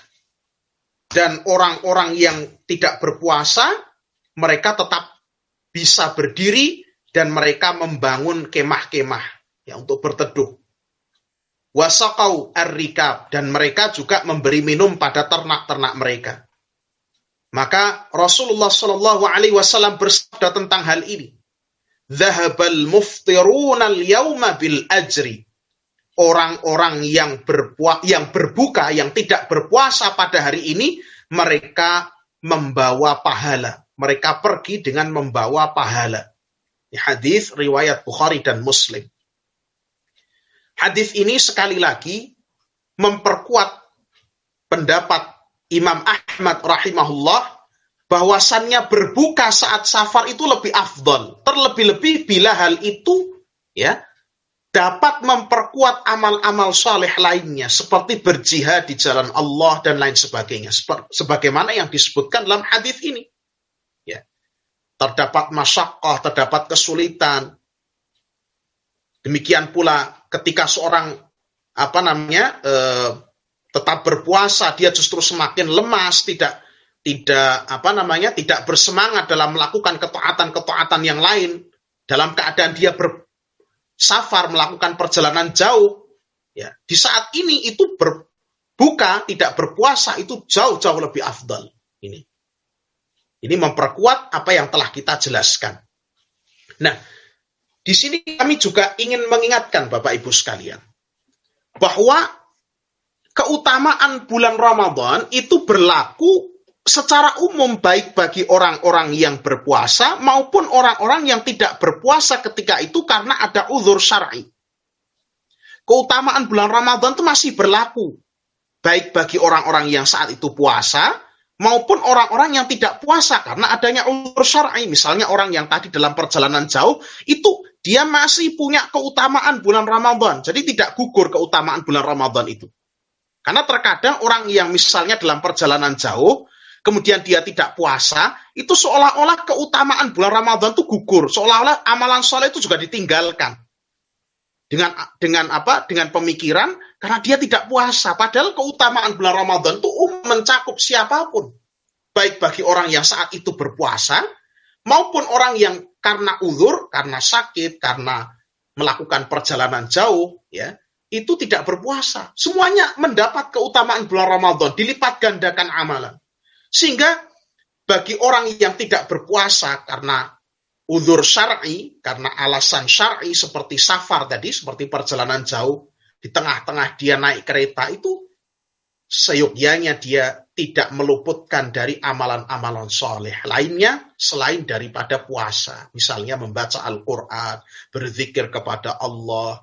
Dan orang-orang yang tidak berpuasa, mereka tetap bisa berdiri dan mereka membangun kemah-kemah, ya, untuk berteduh. Wasaqau ar-rikab, dan mereka juga memberi minum pada ternak-ternak mereka. Maka Rasulullah Shallallahu Alaihi Wasallam bersabda tentang hal ini. Dhahabal muftiruna al-yawma bil ajri. Orang-orang yang berbuka, yang tidak berpuasa pada hari ini, mereka membawa pahala. Mereka pergi dengan membawa pahala. Hadis riwayat Bukhari dan Muslim. Hadis ini sekali lagi memperkuat pendapat Imam Ahmad rahimahullah bahwasannya berbuka saat safar itu lebih afdal. Terlebih-lebih bila hal itu, ya, dapat memperkuat amal-amal saleh lainnya seperti berjihad di jalan Allah dan lain sebagainya. Sebagaimana yang disebutkan dalam hadis ini. Ya. Terdapat masyaqqah, terdapat kesulitan. Demikian pula ketika seorang tetap berpuasa, dia justru semakin lemas, tidak bersemangat dalam melakukan ketaatan-ketaatan yang lain, dalam keadaan dia bersafar melakukan perjalanan jauh. Ya, di saat ini itu berbuka, tidak berpuasa itu jauh-jauh lebih afdal. Ini memperkuat apa yang telah kita jelaskan. Nah, di sini kami juga ingin mengingatkan Bapak Ibu sekalian, bahwa keutamaan bulan Ramadan itu berlaku secara umum baik bagi orang-orang yang berpuasa maupun orang-orang yang tidak berpuasa ketika itu karena ada uzur syar'i. Keutamaan bulan Ramadan itu masih berlaku baik bagi orang-orang yang saat itu puasa maupun orang-orang yang tidak puasa karena adanya uzur syar'i. Misalnya orang yang tadi dalam perjalanan jauh, itu dia masih punya keutamaan bulan Ramadan. Jadi tidak gugur keutamaan bulan Ramadan itu. Karena terkadang orang yang misalnya dalam perjalanan jauh, kemudian dia tidak puasa, itu seolah-olah keutamaan bulan Ramadan itu gugur. Seolah-olah amalan soleh itu juga ditinggalkan. Dengan pemikiran karena dia tidak puasa. Padahal keutamaan bulan Ramadan itu mencakup siapapun. Baik bagi orang yang saat itu berpuasa maupun orang yang karena uzur, karena sakit, karena melakukan perjalanan jauh, ya, itu tidak berpuasa. Semuanya mendapat keutamaan bulan Ramadan, dilipat gandakan amalan. Sehingga bagi orang yang tidak berpuasa karena uzur syar'i, karena alasan syar'i seperti safar tadi, seperti perjalanan jauh, di tengah-tengah dia naik kereta itu, seyogyanya dia tidak meluputkan dari amalan-amalan soleh lainnya selain daripada puasa. Misalnya membaca Al-Quran, berzikir kepada Allah,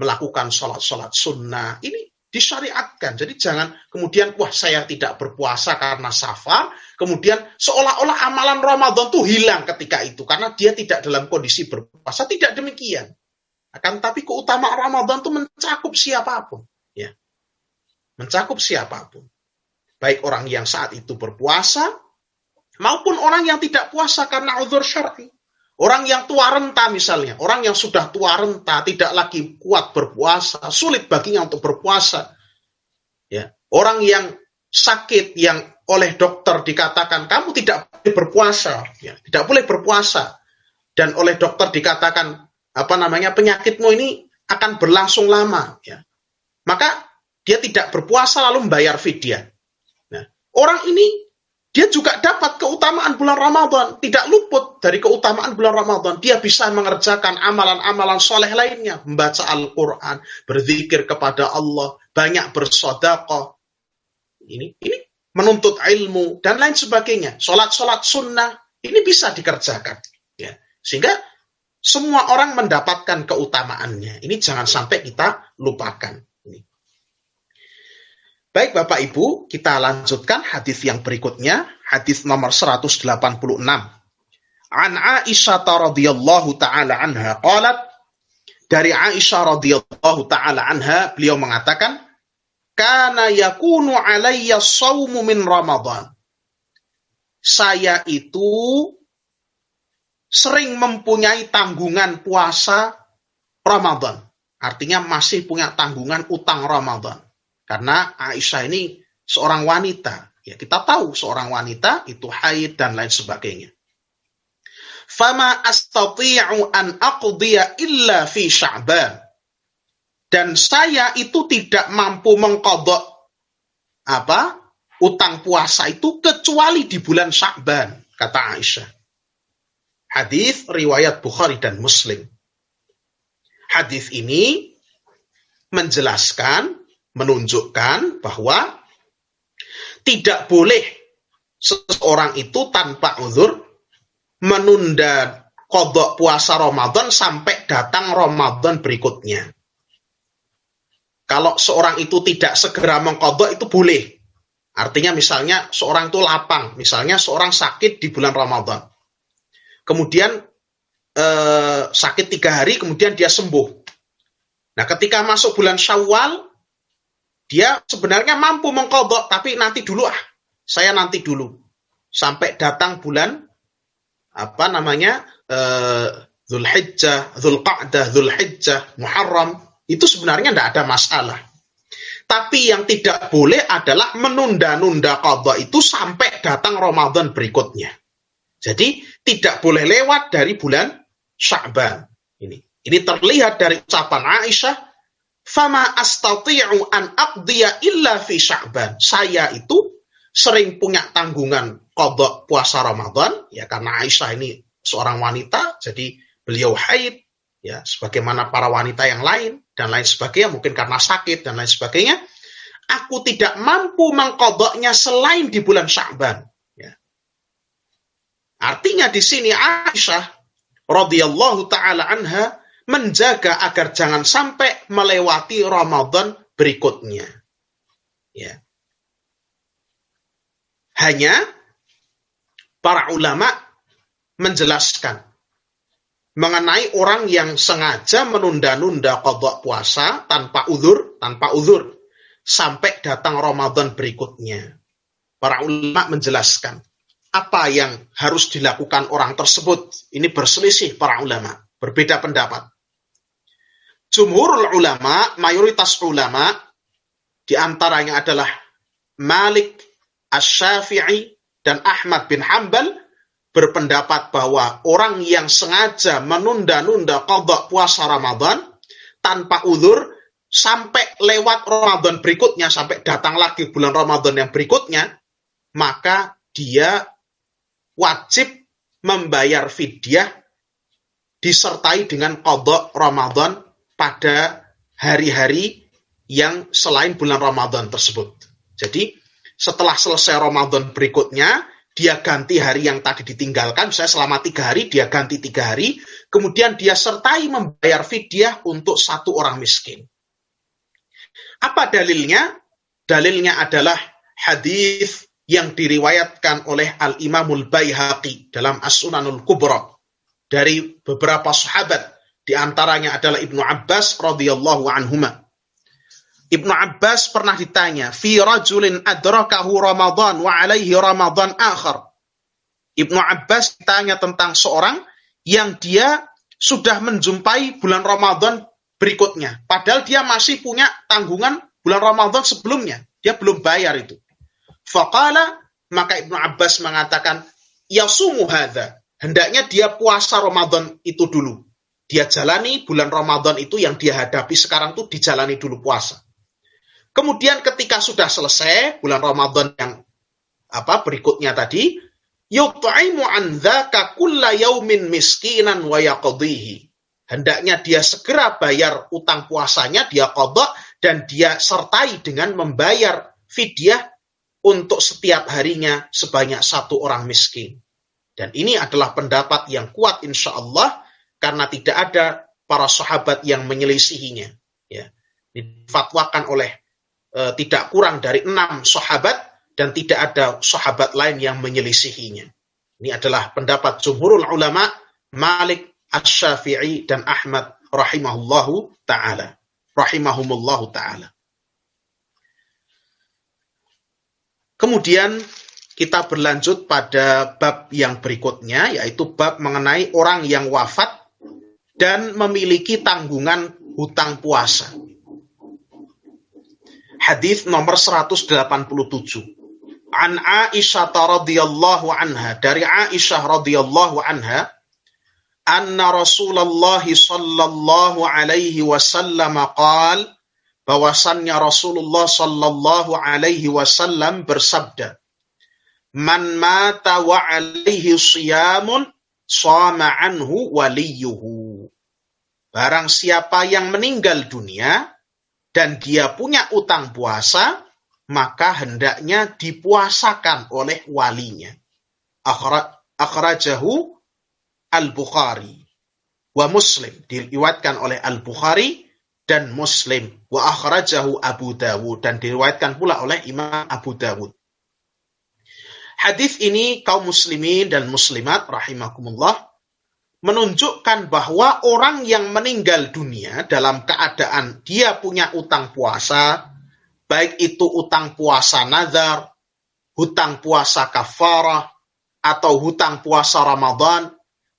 melakukan sholat-sholat sunnah. Ini disyariatkan. Jadi jangan kemudian, wah saya tidak berpuasa karena safar, kemudian seolah-olah amalan Ramadan itu hilang ketika itu, karena dia tidak dalam kondisi berpuasa. Tidak demikian. Akan tapi keutamaan Ramadan itu mencakup siapapun. Ya. Mencakup siapapun. Baik orang yang saat itu berpuasa, maupun orang yang tidak puasa karena uzur syar'i. Orang yang tua renta misalnya, orang yang sudah tua renta, tidak lagi kuat berpuasa, sulit baginya untuk berpuasa. Ya. Orang yang sakit, yang oleh dokter dikatakan, kamu tidak boleh berpuasa. Ya. Tidak boleh berpuasa. Dan oleh dokter dikatakan, penyakitmu ini akan berlangsung lama. Ya. Maka dia tidak berpuasa lalu membayar fidyah. Nah, orang ini dia juga dapat keutamaan bulan Ramadan. Tidak luput dari keutamaan bulan Ramadan. Dia bisa mengerjakan amalan-amalan soleh lainnya. Membaca Al-Quran, berzikir kepada Allah, banyak bersedekah. Ini menuntut ilmu, dan lain sebagainya. Sholat-sholat sunnah, ini bisa dikerjakan. Ya. Sehingga semua orang mendapatkan keutamaannya. Ini jangan sampai kita lupakan. Baik Bapak Ibu, kita lanjutkan hadis yang berikutnya, hadis nomor 186. An Aisyah radhiyallahu taala anha qalat, dari Aisyah radhiyallahu taala anha beliau mengatakan, kana yakunu alayya shaumu min Ramadan. Saya itu sering mempunyai tanggungan puasa Ramadan. Artinya masih punya tanggungan utang Ramadan. Karena Aisyah ini seorang wanita. Ya, kita tahu seorang wanita itu haid dan lain sebagainya. Fama astati'u an aqdiya illa fi Sya'ban. Dan saya itu tidak mampu mengqadha utang puasa itu kecuali di bulan Sya'ban, kata Aisyah. Hadis riwayat Bukhari dan Muslim. Hadis ini menjelaskan, menunjukkan bahwa tidak boleh seseorang itu tanpa uzur menunda qadha puasa Ramadan sampai datang Ramadan berikutnya. Kalau seorang itu tidak segera mengqadha itu boleh. Artinya misalnya seorang itu lapang, misalnya seorang sakit di bulan Ramadan. Kemudian sakit 3 hari, kemudian dia sembuh. Nah, ketika masuk bulan Syawal, dia sebenarnya mampu mengqadha, tapi nanti dulu saya nanti dulu. Sampai datang bulan Dzulhijjah, Dzulqa'dah, Dzulhijjah, Muharram, itu sebenarnya tidak ada masalah. Tapi yang tidak boleh adalah menunda-nunda qadha itu sampai datang Ramadan berikutnya. Jadi tidak boleh lewat dari bulan Sya'ban. Ini terlihat dari ucapan Aisyah, fama astati'u an aqdiya illa fi Sya'ban. Saya itu sering punya tanggungan qadha puasa Ramadan, ya karena Aisyah ini seorang wanita, jadi beliau haid, ya sebagaimana para wanita yang lain dan lain sebagainya, mungkin karena sakit dan lain sebagainya. Aku tidak mampu mengqadhanya selain di bulan Sya'ban. Ya. Artinya di sini Aisyah radhiyallahu taala anha menjaga agar jangan sampai melewati Ramadan berikutnya. Ya. Hanya para ulama menjelaskan mengenai orang yang sengaja menunda-nunda qadha puasa tanpa uzur sampai datang Ramadan berikutnya. Para ulama menjelaskan apa yang harus dilakukan orang tersebut. Ini berselisih para ulama, berbeda pendapat. jumhurul ulama, mayoritas ulama, di antaranya adalah Malik, Asy-Syafi'i, dan Ahmad bin Hanbal, berpendapat bahwa orang yang sengaja menunda-nunda qadha puasa Ramadan tanpa uzur sampai lewat Ramadan berikutnya, sampai datang lagi bulan Ramadan yang berikutnya, maka dia wajib membayar fidyah disertai dengan qadha Ramadan pada hari-hari yang selain bulan Ramadan tersebut. Jadi, setelah selesai Ramadan berikutnya, dia ganti hari yang tadi ditinggalkan, misalnya selama 3 hari, dia ganti 3 hari, kemudian dia sertai membayar fidyah untuk 1 orang miskin. Apa dalilnya? Dalilnya adalah hadis yang diriwayatkan oleh Al-Imamul Baihaqi dalam As-Sunanul Kubra dari beberapa sahabat, di antaranya adalah Ibnu Abbas radhiyallahu anhuma. Ibnu Abbas pernah ditanya, fi rajulin adrakahu Ramadan wa alaihi Ramadan akhar. Ibnu Abbas ditanya tentang seorang yang dia sudah menjumpai bulan Ramadan berikutnya, padahal dia masih punya tanggungan bulan Ramadan sebelumnya, dia belum bayar itu. Faqala, maka Ibnu Abbas mengatakan, yasumu hadza, hendaknya dia puasa Ramadan itu dulu. Dia jalani bulan Ramadan itu yang dia hadapi sekarang itu dijalani dulu puasa. Kemudian ketika sudah selesai bulan Ramadan yang berikutnya tadi, yut'imu an dzaka kulla yaumin miskinan wa yaqdihi. Hendaknya dia segera bayar utang puasanya, dia qadha, dan dia sertai dengan membayar fidyah untuk setiap harinya sebanyak 1 orang miskin. Dan ini adalah pendapat yang kuat insyaallah, karena tidak ada para sahabat yang menyelisihinya. Ya. Difatwakan oleh tidak kurang dari 6 sahabat, dan tidak ada sahabat lain yang menyelisihinya. Ini adalah pendapat jumhurul ulama, Malik, Asy-Syafi'i, dan Ahmad rahimahumullahu ta'ala. Kemudian kita berlanjut pada bab yang berikutnya, yaitu bab mengenai orang yang wafat dan memiliki tanggungan hutang puasa. Hadis nomor 187. An Aisyah radhiyallahu anha, dari Aisyah radhiyallahu anha, anna Rasulullah sallallahu alaihi wasallam qaal, bahwasannya Rasulullah sallallahu alaihi wasallam bersabda, man mata wa alaihi siyamun shama anhu waliyuhu. Barang siapa yang meninggal dunia dan dia punya utang puasa, maka hendaknya dipuasakan oleh walinya. Akhrajahu Al-Bukhari wa Muslim, diriwayatkan oleh Al-Bukhari dan Muslim, wa akhrajahu Abu Dawud, dan diriwayatkan pula oleh Imam Abu Dawud. Hadis ini kaum muslimin dan muslimat rahimakumullah menunjukkan bahwa orang yang meninggal dunia dalam keadaan dia punya utang puasa, baik itu utang puasa nazar, hutang puasa kafarah, atau hutang puasa Ramadan,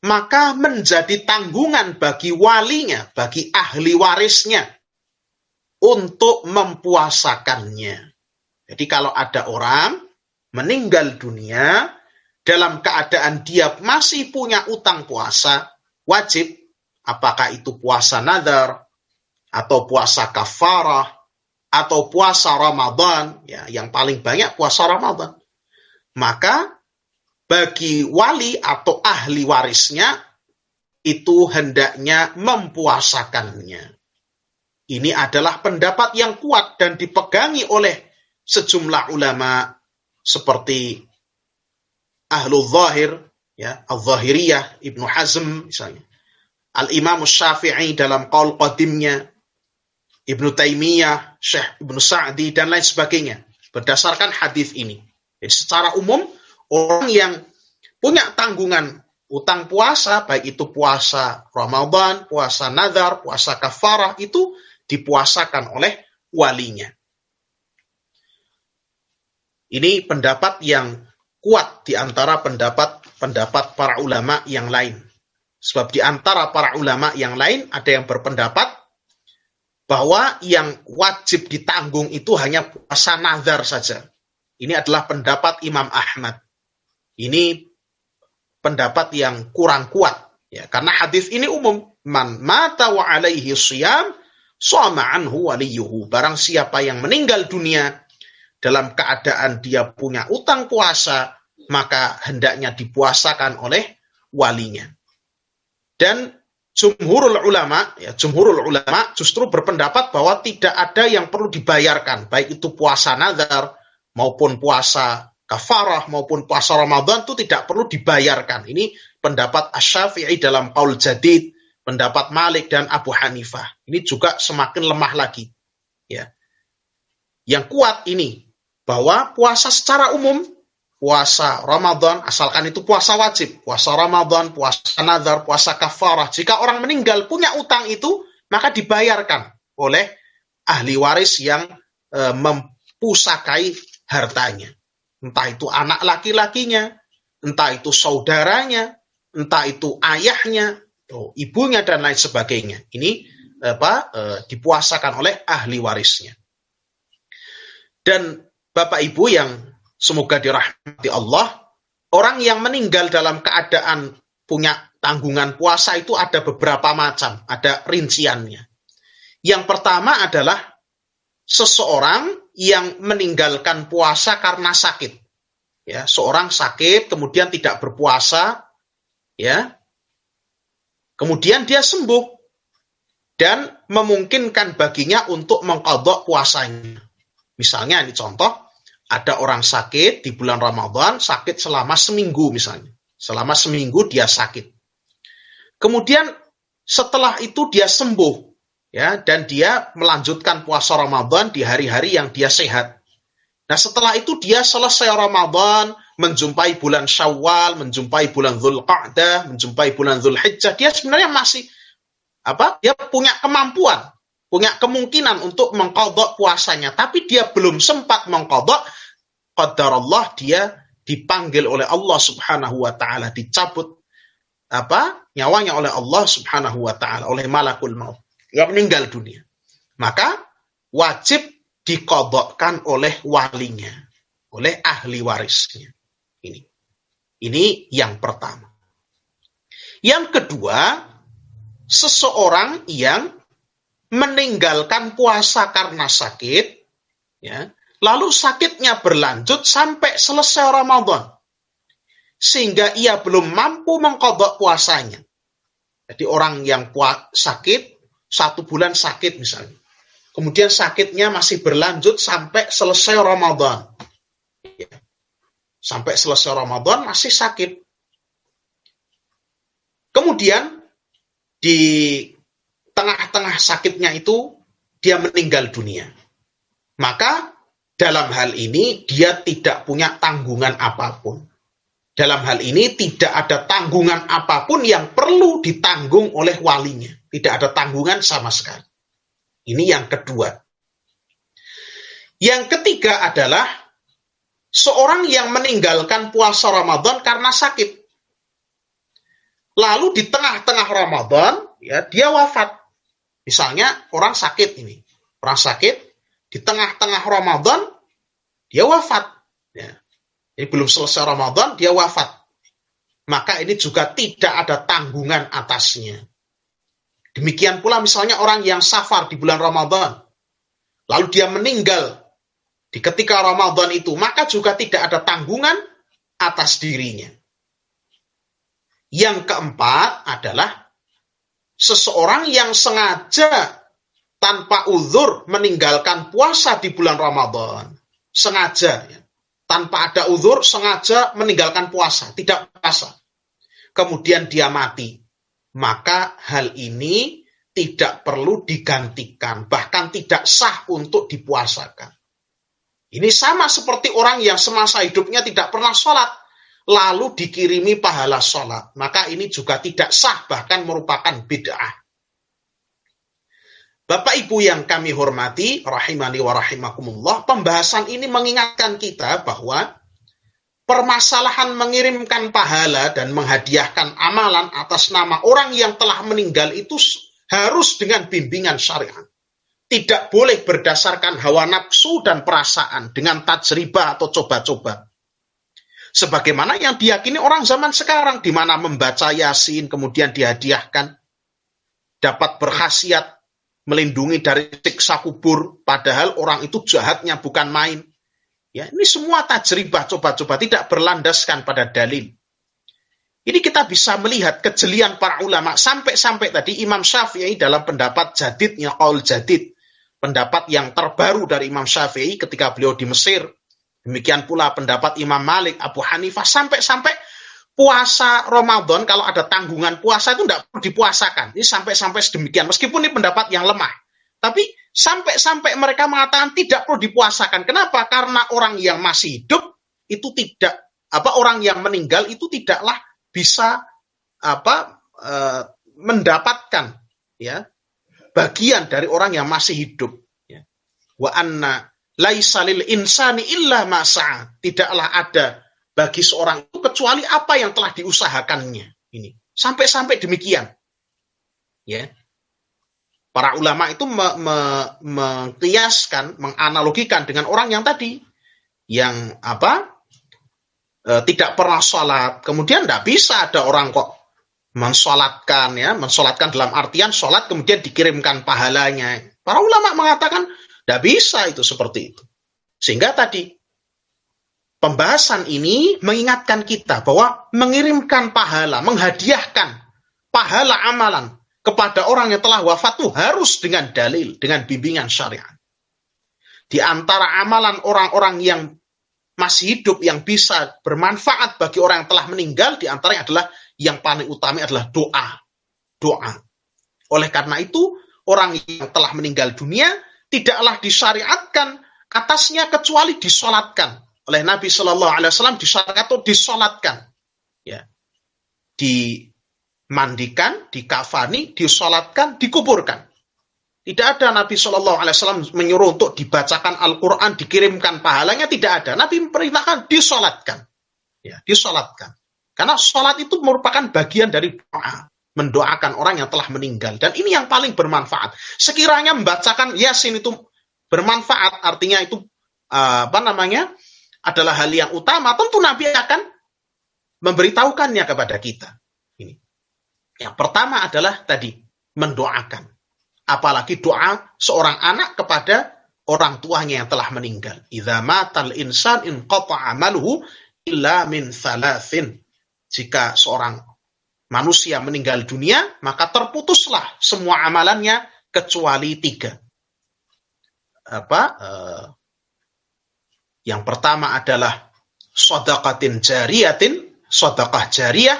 maka menjadi tanggungan bagi walinya, bagi ahli warisnya, untuk mempuasakannya. Jadi kalau ada orang meninggal dunia dalam keadaan dia masih punya utang puasa, wajib, apakah itu puasa nazar, atau puasa kafarah, atau puasa Ramadan, ya, yang paling banyak puasa Ramadan, maka bagi wali atau ahli warisnya itu hendaknya mempuasakannya. Ini adalah pendapat yang kuat dan dipegangi oleh sejumlah ulama seperti Ahlul Zahir, ya, Al-Zahiriyah, Ibnu Hazm misalnya, Al-Imam Syafi'i dalam qaul qadimnya, Ibnu Taimiyah, Syekh Ibnu Sa'di, dan lain sebagainya, berdasarkan hadis ini. Jadi secara umum, orang yang punya tanggungan utang puasa, baik itu puasa Ramadan, puasa nazar, puasa kafarah, itu dipuasakan oleh walinya. Ini pendapat yang kuat di antara pendapat para ulama yang lain. Sebab di antara para ulama yang lain ada yang berpendapat bahwa yang wajib ditanggung itu hanya puasa nazar saja. Ini adalah pendapat Imam Ahmad. Ini pendapat yang kurang kuat, ya, karena hadis ini umum. Man mata wa alaihi shiyam shama anhu waliyuhu. Barang siapa yang meninggal dunia dalam keadaan dia punya utang puasa, maka hendaknya dipuasakan oleh walinya. Dan jumhurul ulama justru berpendapat bahwa tidak ada yang perlu dibayarkan, baik itu puasa nazar maupun puasa kafarah maupun puasa Ramadan itu tidak perlu dibayarkan. Ini pendapat Asy-Syafi'i dalam Qaul Jadid, pendapat Malik dan Abu Hanifah. Ini juga semakin lemah lagi. Ya. Yang kuat ini bahwa puasa secara umum, puasa Ramadan, asalkan itu puasa wajib, puasa Ramadan, puasa nazar, puasa kafarah. Jika orang meninggal punya utang itu, maka dibayarkan oleh ahli waris yang mempusakai hartanya. Entah itu anak laki-lakinya, entah itu saudaranya, entah itu ayahnya, ibunya, dan lain sebagainya. Ini dipuasakan oleh ahli warisnya. Dan Bapak Ibu yang semoga dirahmati Allah, orang yang meninggal dalam keadaan punya tanggungan puasa itu ada beberapa macam, ada rinciannya. Yang pertama adalah seseorang yang meninggalkan puasa karena sakit. Ya, seorang sakit kemudian tidak berpuasa, ya. Kemudian dia sembuh dan memungkinkan baginya untuk mengqadha puasanya. Misalnya ini contoh, ada orang sakit di bulan Ramadan, sakit selama seminggu misalnya. Selama seminggu dia sakit. Kemudian setelah itu dia sembuh. Ya, dan dia melanjutkan puasa Ramadan di hari-hari yang dia sehat. Nah, setelah itu dia selesai Ramadan, menjumpai bulan Syawal, menjumpai bulan Dzulqa'dah, menjumpai bulan Dzulhijjah, dia sebenarnya masih dia punya kemampuan, punya kemungkinan untuk mengqadha puasanya, tapi dia belum sempat mengqadha. Qadarullah, dia dipanggil oleh Allah Subhanahu wa taala, dicabut nyawanya oleh Allah Subhanahu wa taala, oleh malakul maut. Yang meninggal dunia, maka wajib diqadhakan oleh walinya, oleh ahli warisnya. Ini yang pertama. Yang kedua, seseorang yang meninggalkan puasa karena sakit, ya, lalu sakitnya berlanjut sampai selesai Ramadan, sehingga ia belum mampu mengqadha puasanya. Jadi orang yang sakit 1 bulan sakit misalnya. Kemudian sakitnya masih berlanjut sampai selesai Ramadan. Ya. Sampai selesai Ramadan masih sakit. Kemudian di tengah-tengah sakitnya itu dia meninggal dunia. Maka dalam hal ini dia tidak punya tanggungan apapun. Dalam hal ini tidak ada tanggungan apapun yang perlu ditanggung oleh walinya. Tidak ada tanggungan sama sekali. Ini yang kedua. Yang ketiga adalah seorang yang meninggalkan puasa Ramadan karena sakit. Lalu di tengah-tengah Ramadan, ya, dia wafat. Misalnya orang sakit ini. Orang sakit, di tengah-tengah Ramadan, dia wafat. Ya. Ini belum selesai Ramadan, dia wafat. Maka ini juga tidak ada tanggungan atasnya. Demikian pula misalnya orang yang safar di bulan Ramadan, lalu dia meninggal di ketika Ramadan itu, maka juga tidak ada tanggungan atas dirinya. Yang keempat adalah seseorang yang sengaja tanpa uzur meninggalkan puasa di bulan Ramadan. Sengaja, ya. Tanpa ada uzur, sengaja meninggalkan puasa, tidak puasa. Kemudian dia mati. Maka hal ini tidak perlu digantikan, bahkan tidak sah untuk dipuasakan. Ini sama seperti orang yang semasa hidupnya tidak pernah sholat, lalu dikirimi pahala sholat. Maka ini juga tidak sah, bahkan merupakan bid'ah. Bapak Ibu yang kami hormati, rahimani wa rahimakumullah, pembahasan ini mengingatkan kita bahwa permasalahan mengirimkan pahala dan menghadiahkan amalan atas nama orang yang telah meninggal itu harus dengan bimbingan syariat. tidak boleh berdasarkan hawa nafsu dan perasaan dengan tajribah atau coba-coba. Sebagaimana yang diyakini orang zaman sekarang, di mana membaca Yasin kemudian dihadiahkan, dapat berkhasiat melindungi dari siksa kubur, padahal orang itu jahatnya bukan main. Ya, ini semua tajribah coba-coba, tidak berlandaskan pada dalil. Ini kita bisa melihat kejelian para ulama, sampai-sampai tadi Imam Syafi'i dalam pendapat jadidnya, qaul jadid, pendapat yang terbaru dari Imam Syafi'i ketika beliau di Mesir. Demikian pula pendapat Imam Malik, Abu Hanifah, sampai-sampai puasa Ramadan, kalau ada tanggungan puasa itu tidak perlu dipuasakan. Ini sampai-sampai sedemikian, meskipun ini pendapat yang lemah. Tapi sampai-sampai mereka mengatakan tidak perlu dipuasakan. Kenapa? Karena orang yang masih hidup itu tidak, orang yang meninggal itu tidaklah bisa mendapatkan ya bagian dari orang yang masih hidup. Ya. Wa anna laisa lil insani illa ma sa'a. Tidaklah ada bagi seorang itu kecuali apa yang telah diusahakannya. Ini sampai-sampai demikian. Ya. Para ulama itu mengkiaskan, menganalogikan dengan orang yang tadi yang tidak pernah sholat. Kemudian tidak bisa ada orang kok mensolatkan dalam artian sholat kemudian dikirimkan pahalanya. Para ulama mengatakan tidak bisa itu seperti itu. Sehingga tadi pembahasan ini mengingatkan kita bahwa mengirimkan pahala, menghadiahkan pahala amalan kepada orang yang telah wafat itu harus dengan dalil, dengan bimbingan syariat. Di antara amalan orang-orang yang masih hidup yang bisa bermanfaat bagi orang yang telah meninggal, di antaranya adalah yang paling utama adalah doa. Doa. Oleh karena itu, orang yang telah meninggal dunia tidaklah disyariatkan atasnya kecuali disolatkan. Oleh Nabi Shallallahu Alaihi Wasallam disyariatkan atau disolatkan. Ya. Dimandikan, dikafani, disolatkan, dikuburkan. Tidak ada Nabi Shallallahu Alaihi Wasallam menyuruh untuk dibacakan Al-Quran, dikirimkan pahalanya, tidak ada. Nabi memperintahkan disolatkan. Ya, disolatkan. Karena sholat itu merupakan bagian dari doa. Mendoakan orang yang telah meninggal. Dan ini yang paling bermanfaat. Sekiranya membacakan Yasin itu bermanfaat, artinya itu adalah hal yang utama, tentu Nabi akan memberitahukannya kepada kita. Ini. Yang pertama adalah tadi, mendoakan. Apalagi doa seorang anak kepada orang tuanya yang telah meninggal. Idza matal insan inqata'a amaluhu illa min thalathin. Jika seorang manusia meninggal dunia, maka terputuslah semua amalannya kecuali 3. Yang pertama adalah shadaqatin jariyatin, sedekah jariyah.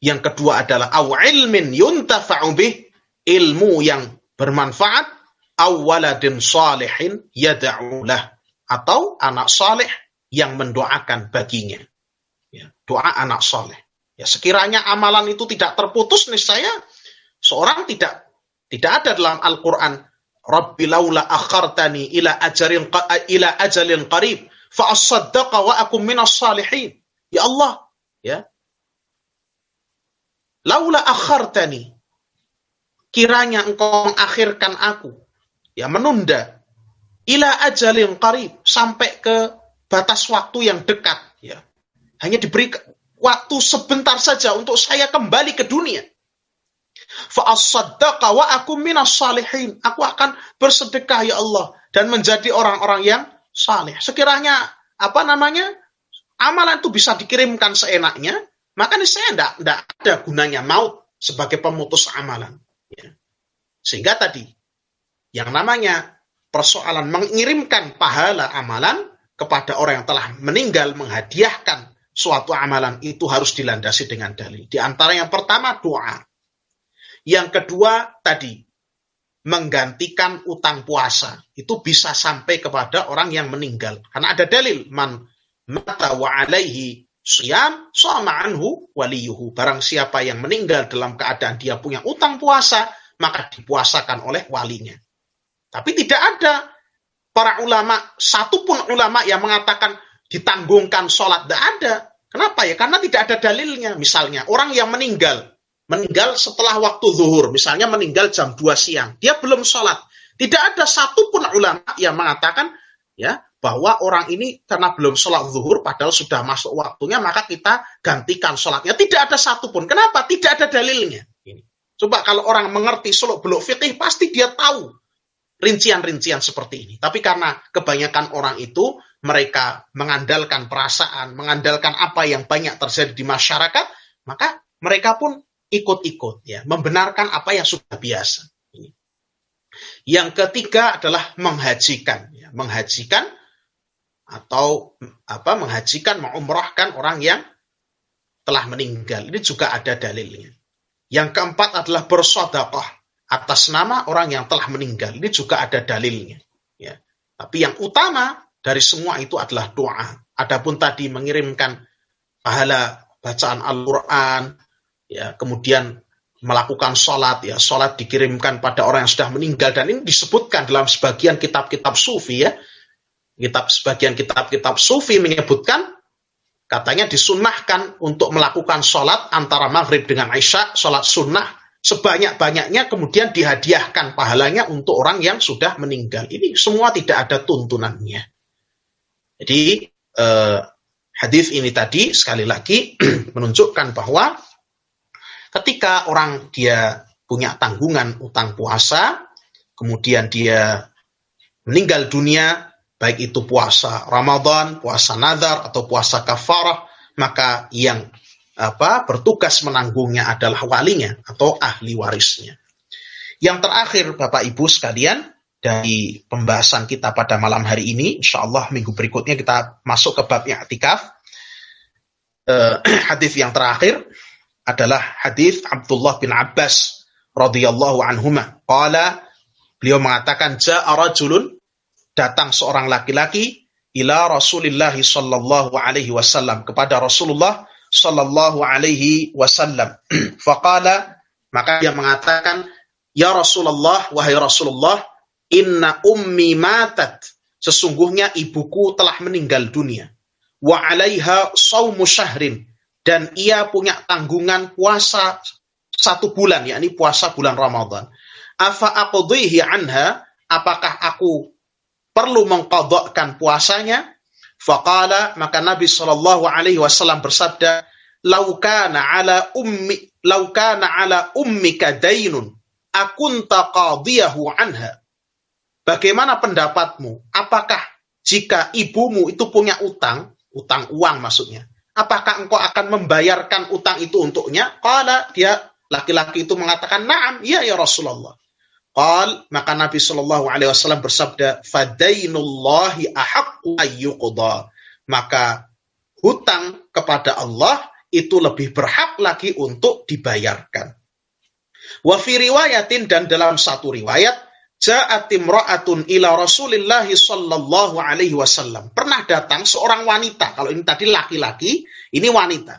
Yang kedua adalah aw ilmin yuntafa'u bih, ilmu yang bermanfaat, aw waladin salihin yad'u lah, atau anak saleh yang mendoakan baginya. Ya, doa anak saleh. Ya, sekiranya amalan itu tidak terputus, niscaya seorang tidak ada dalam Al-Quran, Rabbi laula akhartani ila ajalin qarib fa asaddaqa wa akum minas salihin. Ya Allah, ya. Laula akhartani, kiranya engkau mengakhirkan aku, ya, menunda, ila ajalin qarib, sampai ke batas waktu yang dekat, ya. Hanya diberi waktu sebentar saja untuk saya kembali ke dunia. Fa asaddaqa wa akum minas salihin. Aku akan bersedekah ya Allah dan menjadi orang-orang yang saleh. Sekiranya amalan itu bisa dikirimkan seenaknya, maka saya tidak ada gunanya maut sebagai pemutus amalan. Ya. Sehingga tadi yang namanya persoalan mengirimkan pahala amalan kepada orang yang telah meninggal, menghadiahkan suatu amalan itu harus dilandasi dengan dalil. Di antara yang pertama doa. Yang kedua tadi menggantikan utang puasa. Itu bisa sampai kepada orang yang meninggal. Karena ada dalil, man mata wa alaihi syiyam shama anhu waliyuhu. Barang siapa yang meninggal dalam keadaan dia punya utang puasa, maka dipuasakan oleh walinya. Tapi tidak ada para ulama, satupun ulama yang mengatakan ditanggungan sholat, tidak ada. Kenapa ya? Karena tidak ada dalilnya. Misalnya, orang yang meninggal setelah waktu zuhur, misalnya meninggal jam 2 siang, dia belum sholat. Tidak ada satupun ulama yang mengatakan ya bahwa orang ini karena belum sholat zuhur padahal sudah masuk waktunya maka kita gantikan sholatnya. Tidak ada satupun. Kenapa? Tidak ada dalilnya. Ini. Coba kalau orang mengerti seluk-beluk fikih pasti dia tahu rincian-rincian seperti ini. Tapi karena kebanyakan orang itu mereka mengandalkan perasaan, mengandalkan apa yang banyak terjadi di masyarakat, maka mereka pun ikut-ikut ya, membenarkan apa yang sudah biasa. Yang ketiga adalah menghajikan, ya, menghajikan atau menghajikan, mengumrahkan orang yang telah meninggal. Ini juga ada dalilnya. Yang keempat adalah bersedekah atas nama orang yang telah meninggal. Ini juga ada dalilnya. Ya. Tapi yang utama dari semua itu adalah doa. Adapun tadi mengirimkan pahala bacaan Al-Quran, ya, kemudian melakukan sholat, ya, sholat dikirimkan pada orang yang sudah meninggal, dan ini disebutkan dalam sebagian kitab-kitab sufi, ya, sebagian kitab-kitab sufi menyebutkan, katanya disunnahkan untuk melakukan sholat antara maghrib dengan isya, sholat sunnah, sebanyak-banyaknya kemudian dihadiahkan pahalanya untuk orang yang sudah meninggal. Ini semua tidak ada tuntunannya. Jadi hadis ini tadi sekali lagi menunjukkan bahwa ketika orang dia punya tanggungan utang puasa, kemudian dia meninggal dunia, baik itu puasa Ramadan, puasa nazar, atau puasa kafarah, maka yang bertugas menanggungnya adalah walinya atau ahli warisnya. Yang terakhir, Bapak Ibu sekalian, dari pembahasan kita pada malam hari ini, insya Allah minggu berikutnya kita masuk ke bab i'tikaf. Hadis yang terakhir adalah hadis Abdullah bin Abbas radhiyallahu anhuma. Qala, beliau mengatakan, ja'a rajulun, datang seorang laki-laki, ila Rasulillah sallallahu alaihi wasallam, kepada Rasulullah sallallahu alaihi wasallam. Faqala, maka dia mengatakan, ya Rasulullah, wahai Rasulullah, inna ummi matat, sesungguhnya ibuku telah meninggal dunia. Wa alaiha shaumu syahrin, dan ia punya tanggungan puasa 1 bulan, yakni puasa bulan Ramadan. Afa aqdhihi anha, apakah aku perlu mengqadhakan puasanya? Faqala, maka Nabi sallallahu alaihi wasallam bersabda, "Lau kana ala ummika dainun, akunta qadhiyahu anha." Bagaimana pendapatmu? Apakah jika ibumu itu punya utang uang maksudnya, apakah engkau akan membayarkan utang itu untuknya? Qala, dia laki-laki itu mengatakan, "Na'am, iya ya Rasulullah." Qal, maka Nabi sallallahu alaihi wasallam bersabda, "Fadainullahi ahaqqu ayyuqda." Maka hutang kepada Allah itu lebih berhak lagi untuk dibayarkan. Wa fi riwayatin, dan dalam satu riwayat, ja'at imra'atun ila Rasulillah sallallahu alaihi wasallam. Pernah datang seorang wanita, kalau ini tadi laki-laki, ini wanita,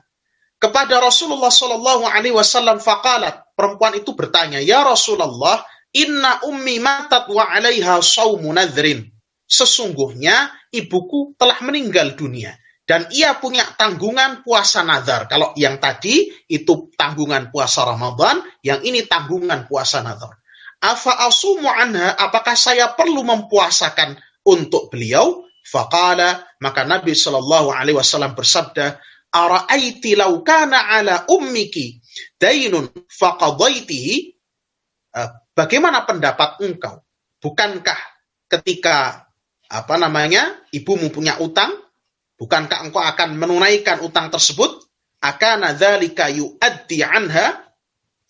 kepada Rasulullah sallallahu alaihi wasallam. Faqalat, perempuan itu bertanya, ya Rasulullah, inna ummi matat wa 'alaiha shaumu nadhrin. Sesungguhnya ibuku telah meninggal dunia dan ia punya tanggungan puasa nazar. Kalau yang tadi itu tanggungan puasa Ramadan, yang ini tanggungan puasa nazar. Afa asumu anha, apakah saya perlu mempuasakan untuk beliau? Faqala, maka Nabi sallallahu alaihi wasallam bersabda, ara'aiti law kana ala ummiki dainun faqadaitihi. Bagaimana pendapat engkau? Bukankah ketika ibumu punya utang, bukankah engkau akan menunaikan utang tersebut? Akana dzalika yuaddi anha,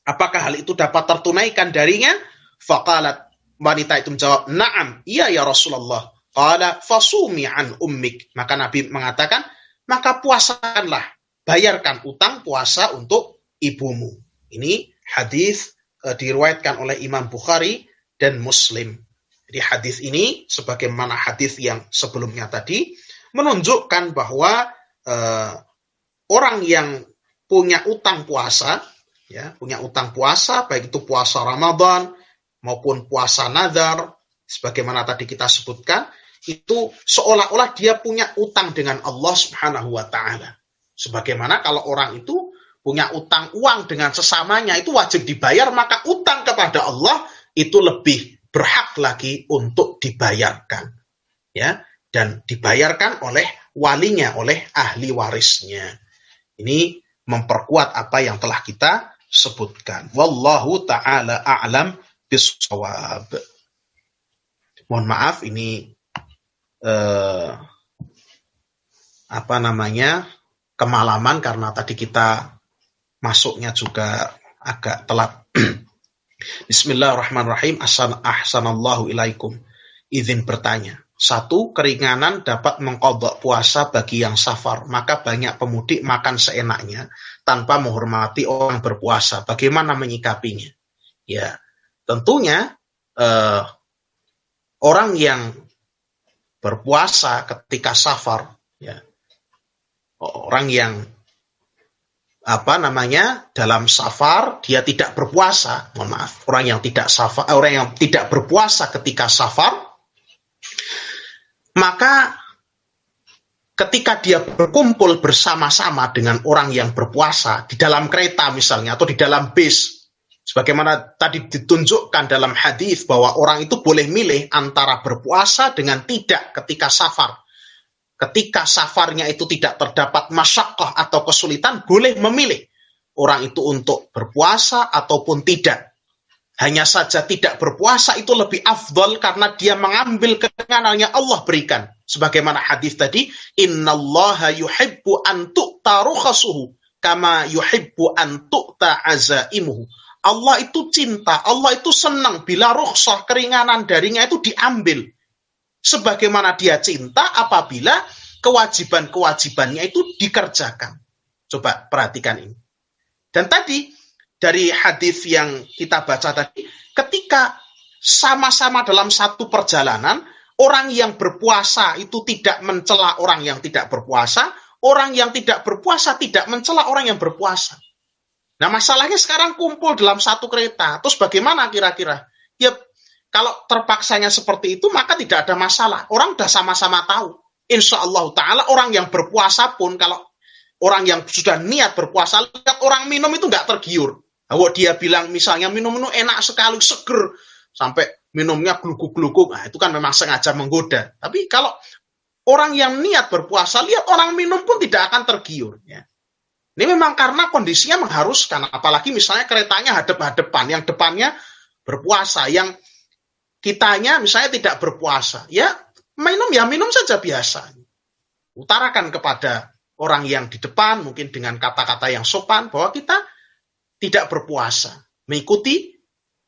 apakah hal itu dapat tertunaikan darinya? Faqalat, wanita itu menjawab, na'am, iya ya Rasulullah. Qala fasumi an ummik, maka Nabi mengatakan, maka puasakanlah, bayarkan utang puasa untuk ibumu. Ini hadis diriwayatkan oleh Imam Bukhari dan Muslim. Jadi hadis ini sebagaimana hadis yang sebelumnya tadi menunjukkan bahwa orang yang punya utang puasa, ya, punya utang puasa, baik itu puasa Ramadan maupun puasa nazar, sebagaimana tadi kita sebutkan, itu seolah-olah dia punya utang dengan Allah Subhanahu wa Ta'ala. Sebagaimana kalau orang itu punya utang uang dengan sesamanya, itu wajib dibayar, maka utang kepada Allah itu lebih berhak lagi untuk dibayarkan, ya, dan dibayarkan oleh walinya, oleh ahli warisnya. Ini memperkuat apa yang telah kita sebutkan. Wallahu ta'ala a'lam bis-shawab. Mohon maaf, ini kemalaman karena tadi kita masuknya juga agak telat. Bismillahirrahmanirrahim. Ahsanallahu ilaikum. Izin bertanya. 1. Keringanan dapat mengqadha puasa bagi yang safar. Maka banyak pemudik makan seenaknya tanpa menghormati orang berpuasa. Bagaimana menyikapinya? Ya, tentunya orang yang berpuasa ketika safar, ya, orang yang dalam safar dia tidak berpuasa, orang yang tidak berpuasa ketika safar, maka ketika dia berkumpul bersama-sama dengan orang yang berpuasa di dalam kereta misalnya atau di dalam bis, sebagaimana tadi ditunjukkan dalam hadis bahwa orang itu boleh milih antara berpuasa dengan tidak ketika safar. Ketika safarnya itu tidak terdapat masyaqqah atau kesulitan, boleh memilih orang itu untuk berpuasa ataupun tidak. Hanya saja tidak berpuasa itu lebih afdal karena dia mengambil keringanan yang Allah berikan. Sebagaimana hadis tadi, innallaha yuhibbu an tu'ta rukhasuhu kama yuhibbu an tu'ta azaimuhu. Allah itu cinta, Allah itu senang bila rukhsah, keringanan darinya itu diambil. Sebagaimana dia cinta apabila kewajiban-kewajibannya itu dikerjakan. Coba perhatikan ini. Dan tadi, dari hadis yang kita baca tadi, ketika sama-sama dalam satu perjalanan, orang yang berpuasa itu tidak mencela orang yang tidak berpuasa, orang yang tidak berpuasa tidak mencela orang yang berpuasa. Nah, masalahnya sekarang kumpul dalam satu kereta. Terus bagaimana kira-kira? Ya, kalau terpaksanya seperti itu, maka tidak ada masalah. Orang sudah sama-sama tahu. Insya Allah Ta'ala orang yang berpuasa pun, kalau orang yang sudah niat berpuasa, lihat orang minum itu nggak tergiur. Kalau dia bilang misalnya minum enak sekali, seger, sampai minumnya glukuk-glukuk, nah, itu kan memang sengaja menggoda. Tapi kalau orang yang niat berpuasa, lihat orang minum pun tidak akan tergiur. Ya. Ini memang karena kondisinya mengharuskan, apalagi misalnya keretanya hadap-hadapan, yang depannya berpuasa, yang kitanya misalnya tidak berpuasa, ya minum saja biasa. Utarakan kepada orang yang di depan, mungkin dengan kata-kata yang sopan, bahwa kita tidak berpuasa, mengikuti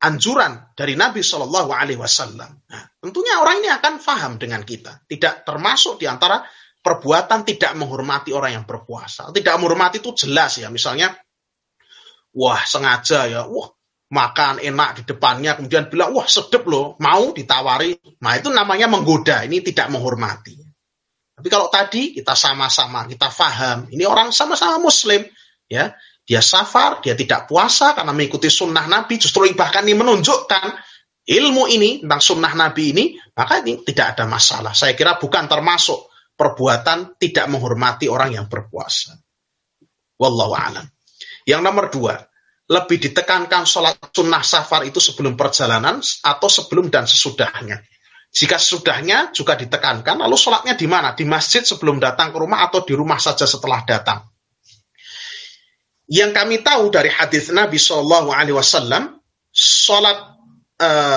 anjuran dari Nabi Shallallahu Alaihi Wasallam. Nah, tentunya orang ini akan paham dengan kita, tidak termasuk di antara perbuatan tidak menghormati orang yang berpuasa. Tidak menghormati itu jelas ya, misalnya, wah sengaja ya, makan enak di depannya, kemudian bilang, wah sedep loh, mau ditawari. Nah itu namanya menggoda, ini tidak menghormati. Tapi kalau tadi kita sama-sama, kita paham, ini orang sama-sama muslim, ya, dia safar, dia tidak puasa karena mengikuti sunnah Nabi, justru bahkan ini menunjukkan ilmu ini tentang sunnah Nabi ini, maka ini tidak ada masalah. Saya kira bukan termasuk perbuatan tidak menghormati orang yang berpuasa. Wallahu a'lam. Yang nomor 2, lebih ditekankan sholat sunnah safar itu sebelum perjalanan atau sebelum dan sesudahnya. Jika sesudahnya juga ditekankan, lalu sholatnya di mana? Di masjid sebelum datang ke rumah atau di rumah saja setelah datang? Yang kami tahu dari hadis Nabi SAW, sholat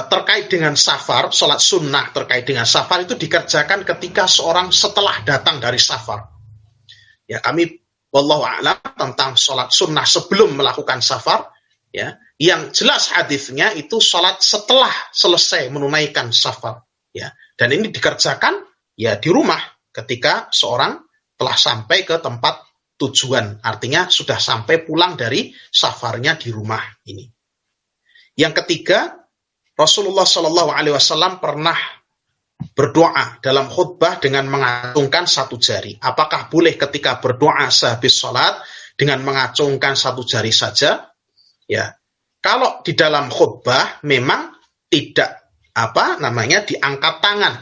terkait dengan safar, sholat sunnah terkait dengan safar itu dikerjakan ketika seorang setelah datang dari safar. Ya, kami wallahu a'lam tentang sholat sunnah sebelum melakukan safar, ya, yang jelas hadisnya itu sholat setelah selesai menunaikan safar, ya, dan ini dikerjakan ya di rumah ketika seorang telah sampai ke tempat tujuan, artinya sudah sampai pulang dari safarnya di rumah ini. Yang ketiga, Rasulullah Shallallahu Alaihi Wasallam pernah berdoa dalam khutbah dengan mengacungkan satu jari. Apakah boleh ketika berdoa sehabis sholat dengan mengacungkan satu jari saja? Ya, kalau di dalam khutbah memang tidak diangkat tangan.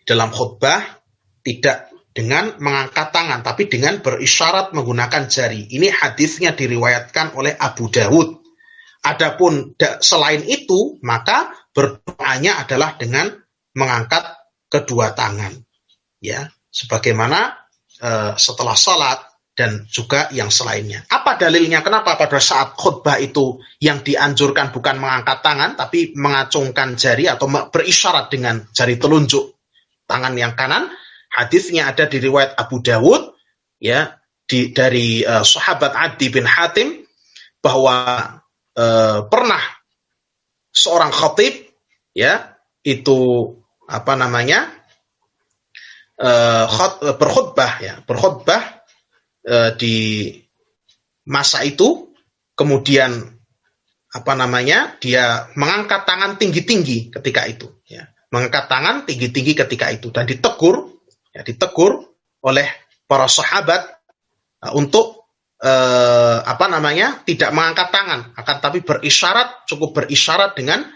Dalam khutbah tidak dengan mengangkat tangan, tapi dengan berisyarat menggunakan jari. Ini hadisnya diriwayatkan oleh Abu Dawud. Adapun selain itu, maka berdoanya adalah dengan mengangkat kedua tangan, ya, sebagaimana setelah salat dan juga yang selainnya. Apa dalilnya? Kenapa pada saat khutbah itu yang dianjurkan bukan mengangkat tangan, tapi mengacungkan jari atau berisyarat dengan jari telunjuk tangan yang kanan? Hadisnya ada di riwayat Abu Dawud, ya, dari sahabat Adi bin Hatim, bahwa pernah seorang khatib, ya, itu berkhutbah di masa itu, kemudian dia mengangkat tangan tinggi-tinggi ketika itu, ya, mengangkat tangan tinggi-tinggi ketika itu, dan ditegur oleh para sahabat untuk tidak mengangkat tangan, akan tapi cukup berisyarat dengan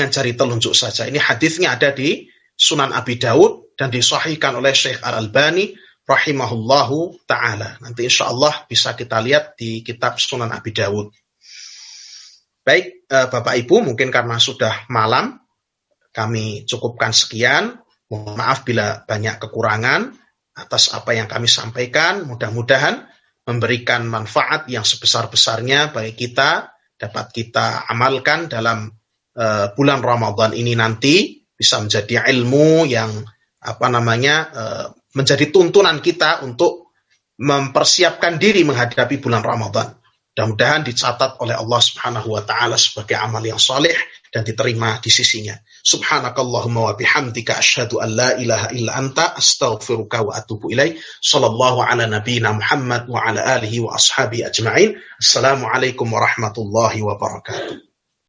jari telunjuk saja. Ini hadisnya ada di Sunan Abi Dawud dan disahihkan oleh Syekh Al-Albani rahimahullahu ta'ala. Nanti insyaallah bisa kita lihat di kitab Sunan Abi Dawud. Baik, Bapak Ibu, mungkin karena sudah malam, kami cukupkan sekian. Mohon maaf bila banyak kekurangan atas apa yang kami sampaikan. Mudah-mudahan memberikan manfaat yang sebesar-besarnya bagi kita, dapat kita amalkan dalam bulan Ramadan ini nanti, bisa menjadi ilmu yang menjadi tuntunan kita untuk mempersiapkan diri menghadapi bulan Ramadan. Mudah-mudahan dicatat oleh Allah Subhanahu wa taala sebagai amal yang saleh dan diterima di sisinya. Subhanakallahumma wa bihamdika asyhadu an la ilaha illa anta astaghfiruka wa atubu ilaik. Shallallahu ala nabiyyina Muhammad wa ala alihi wa ashabihi ajma'in. Assalamualaikum warahmatullahi wabarakatuh.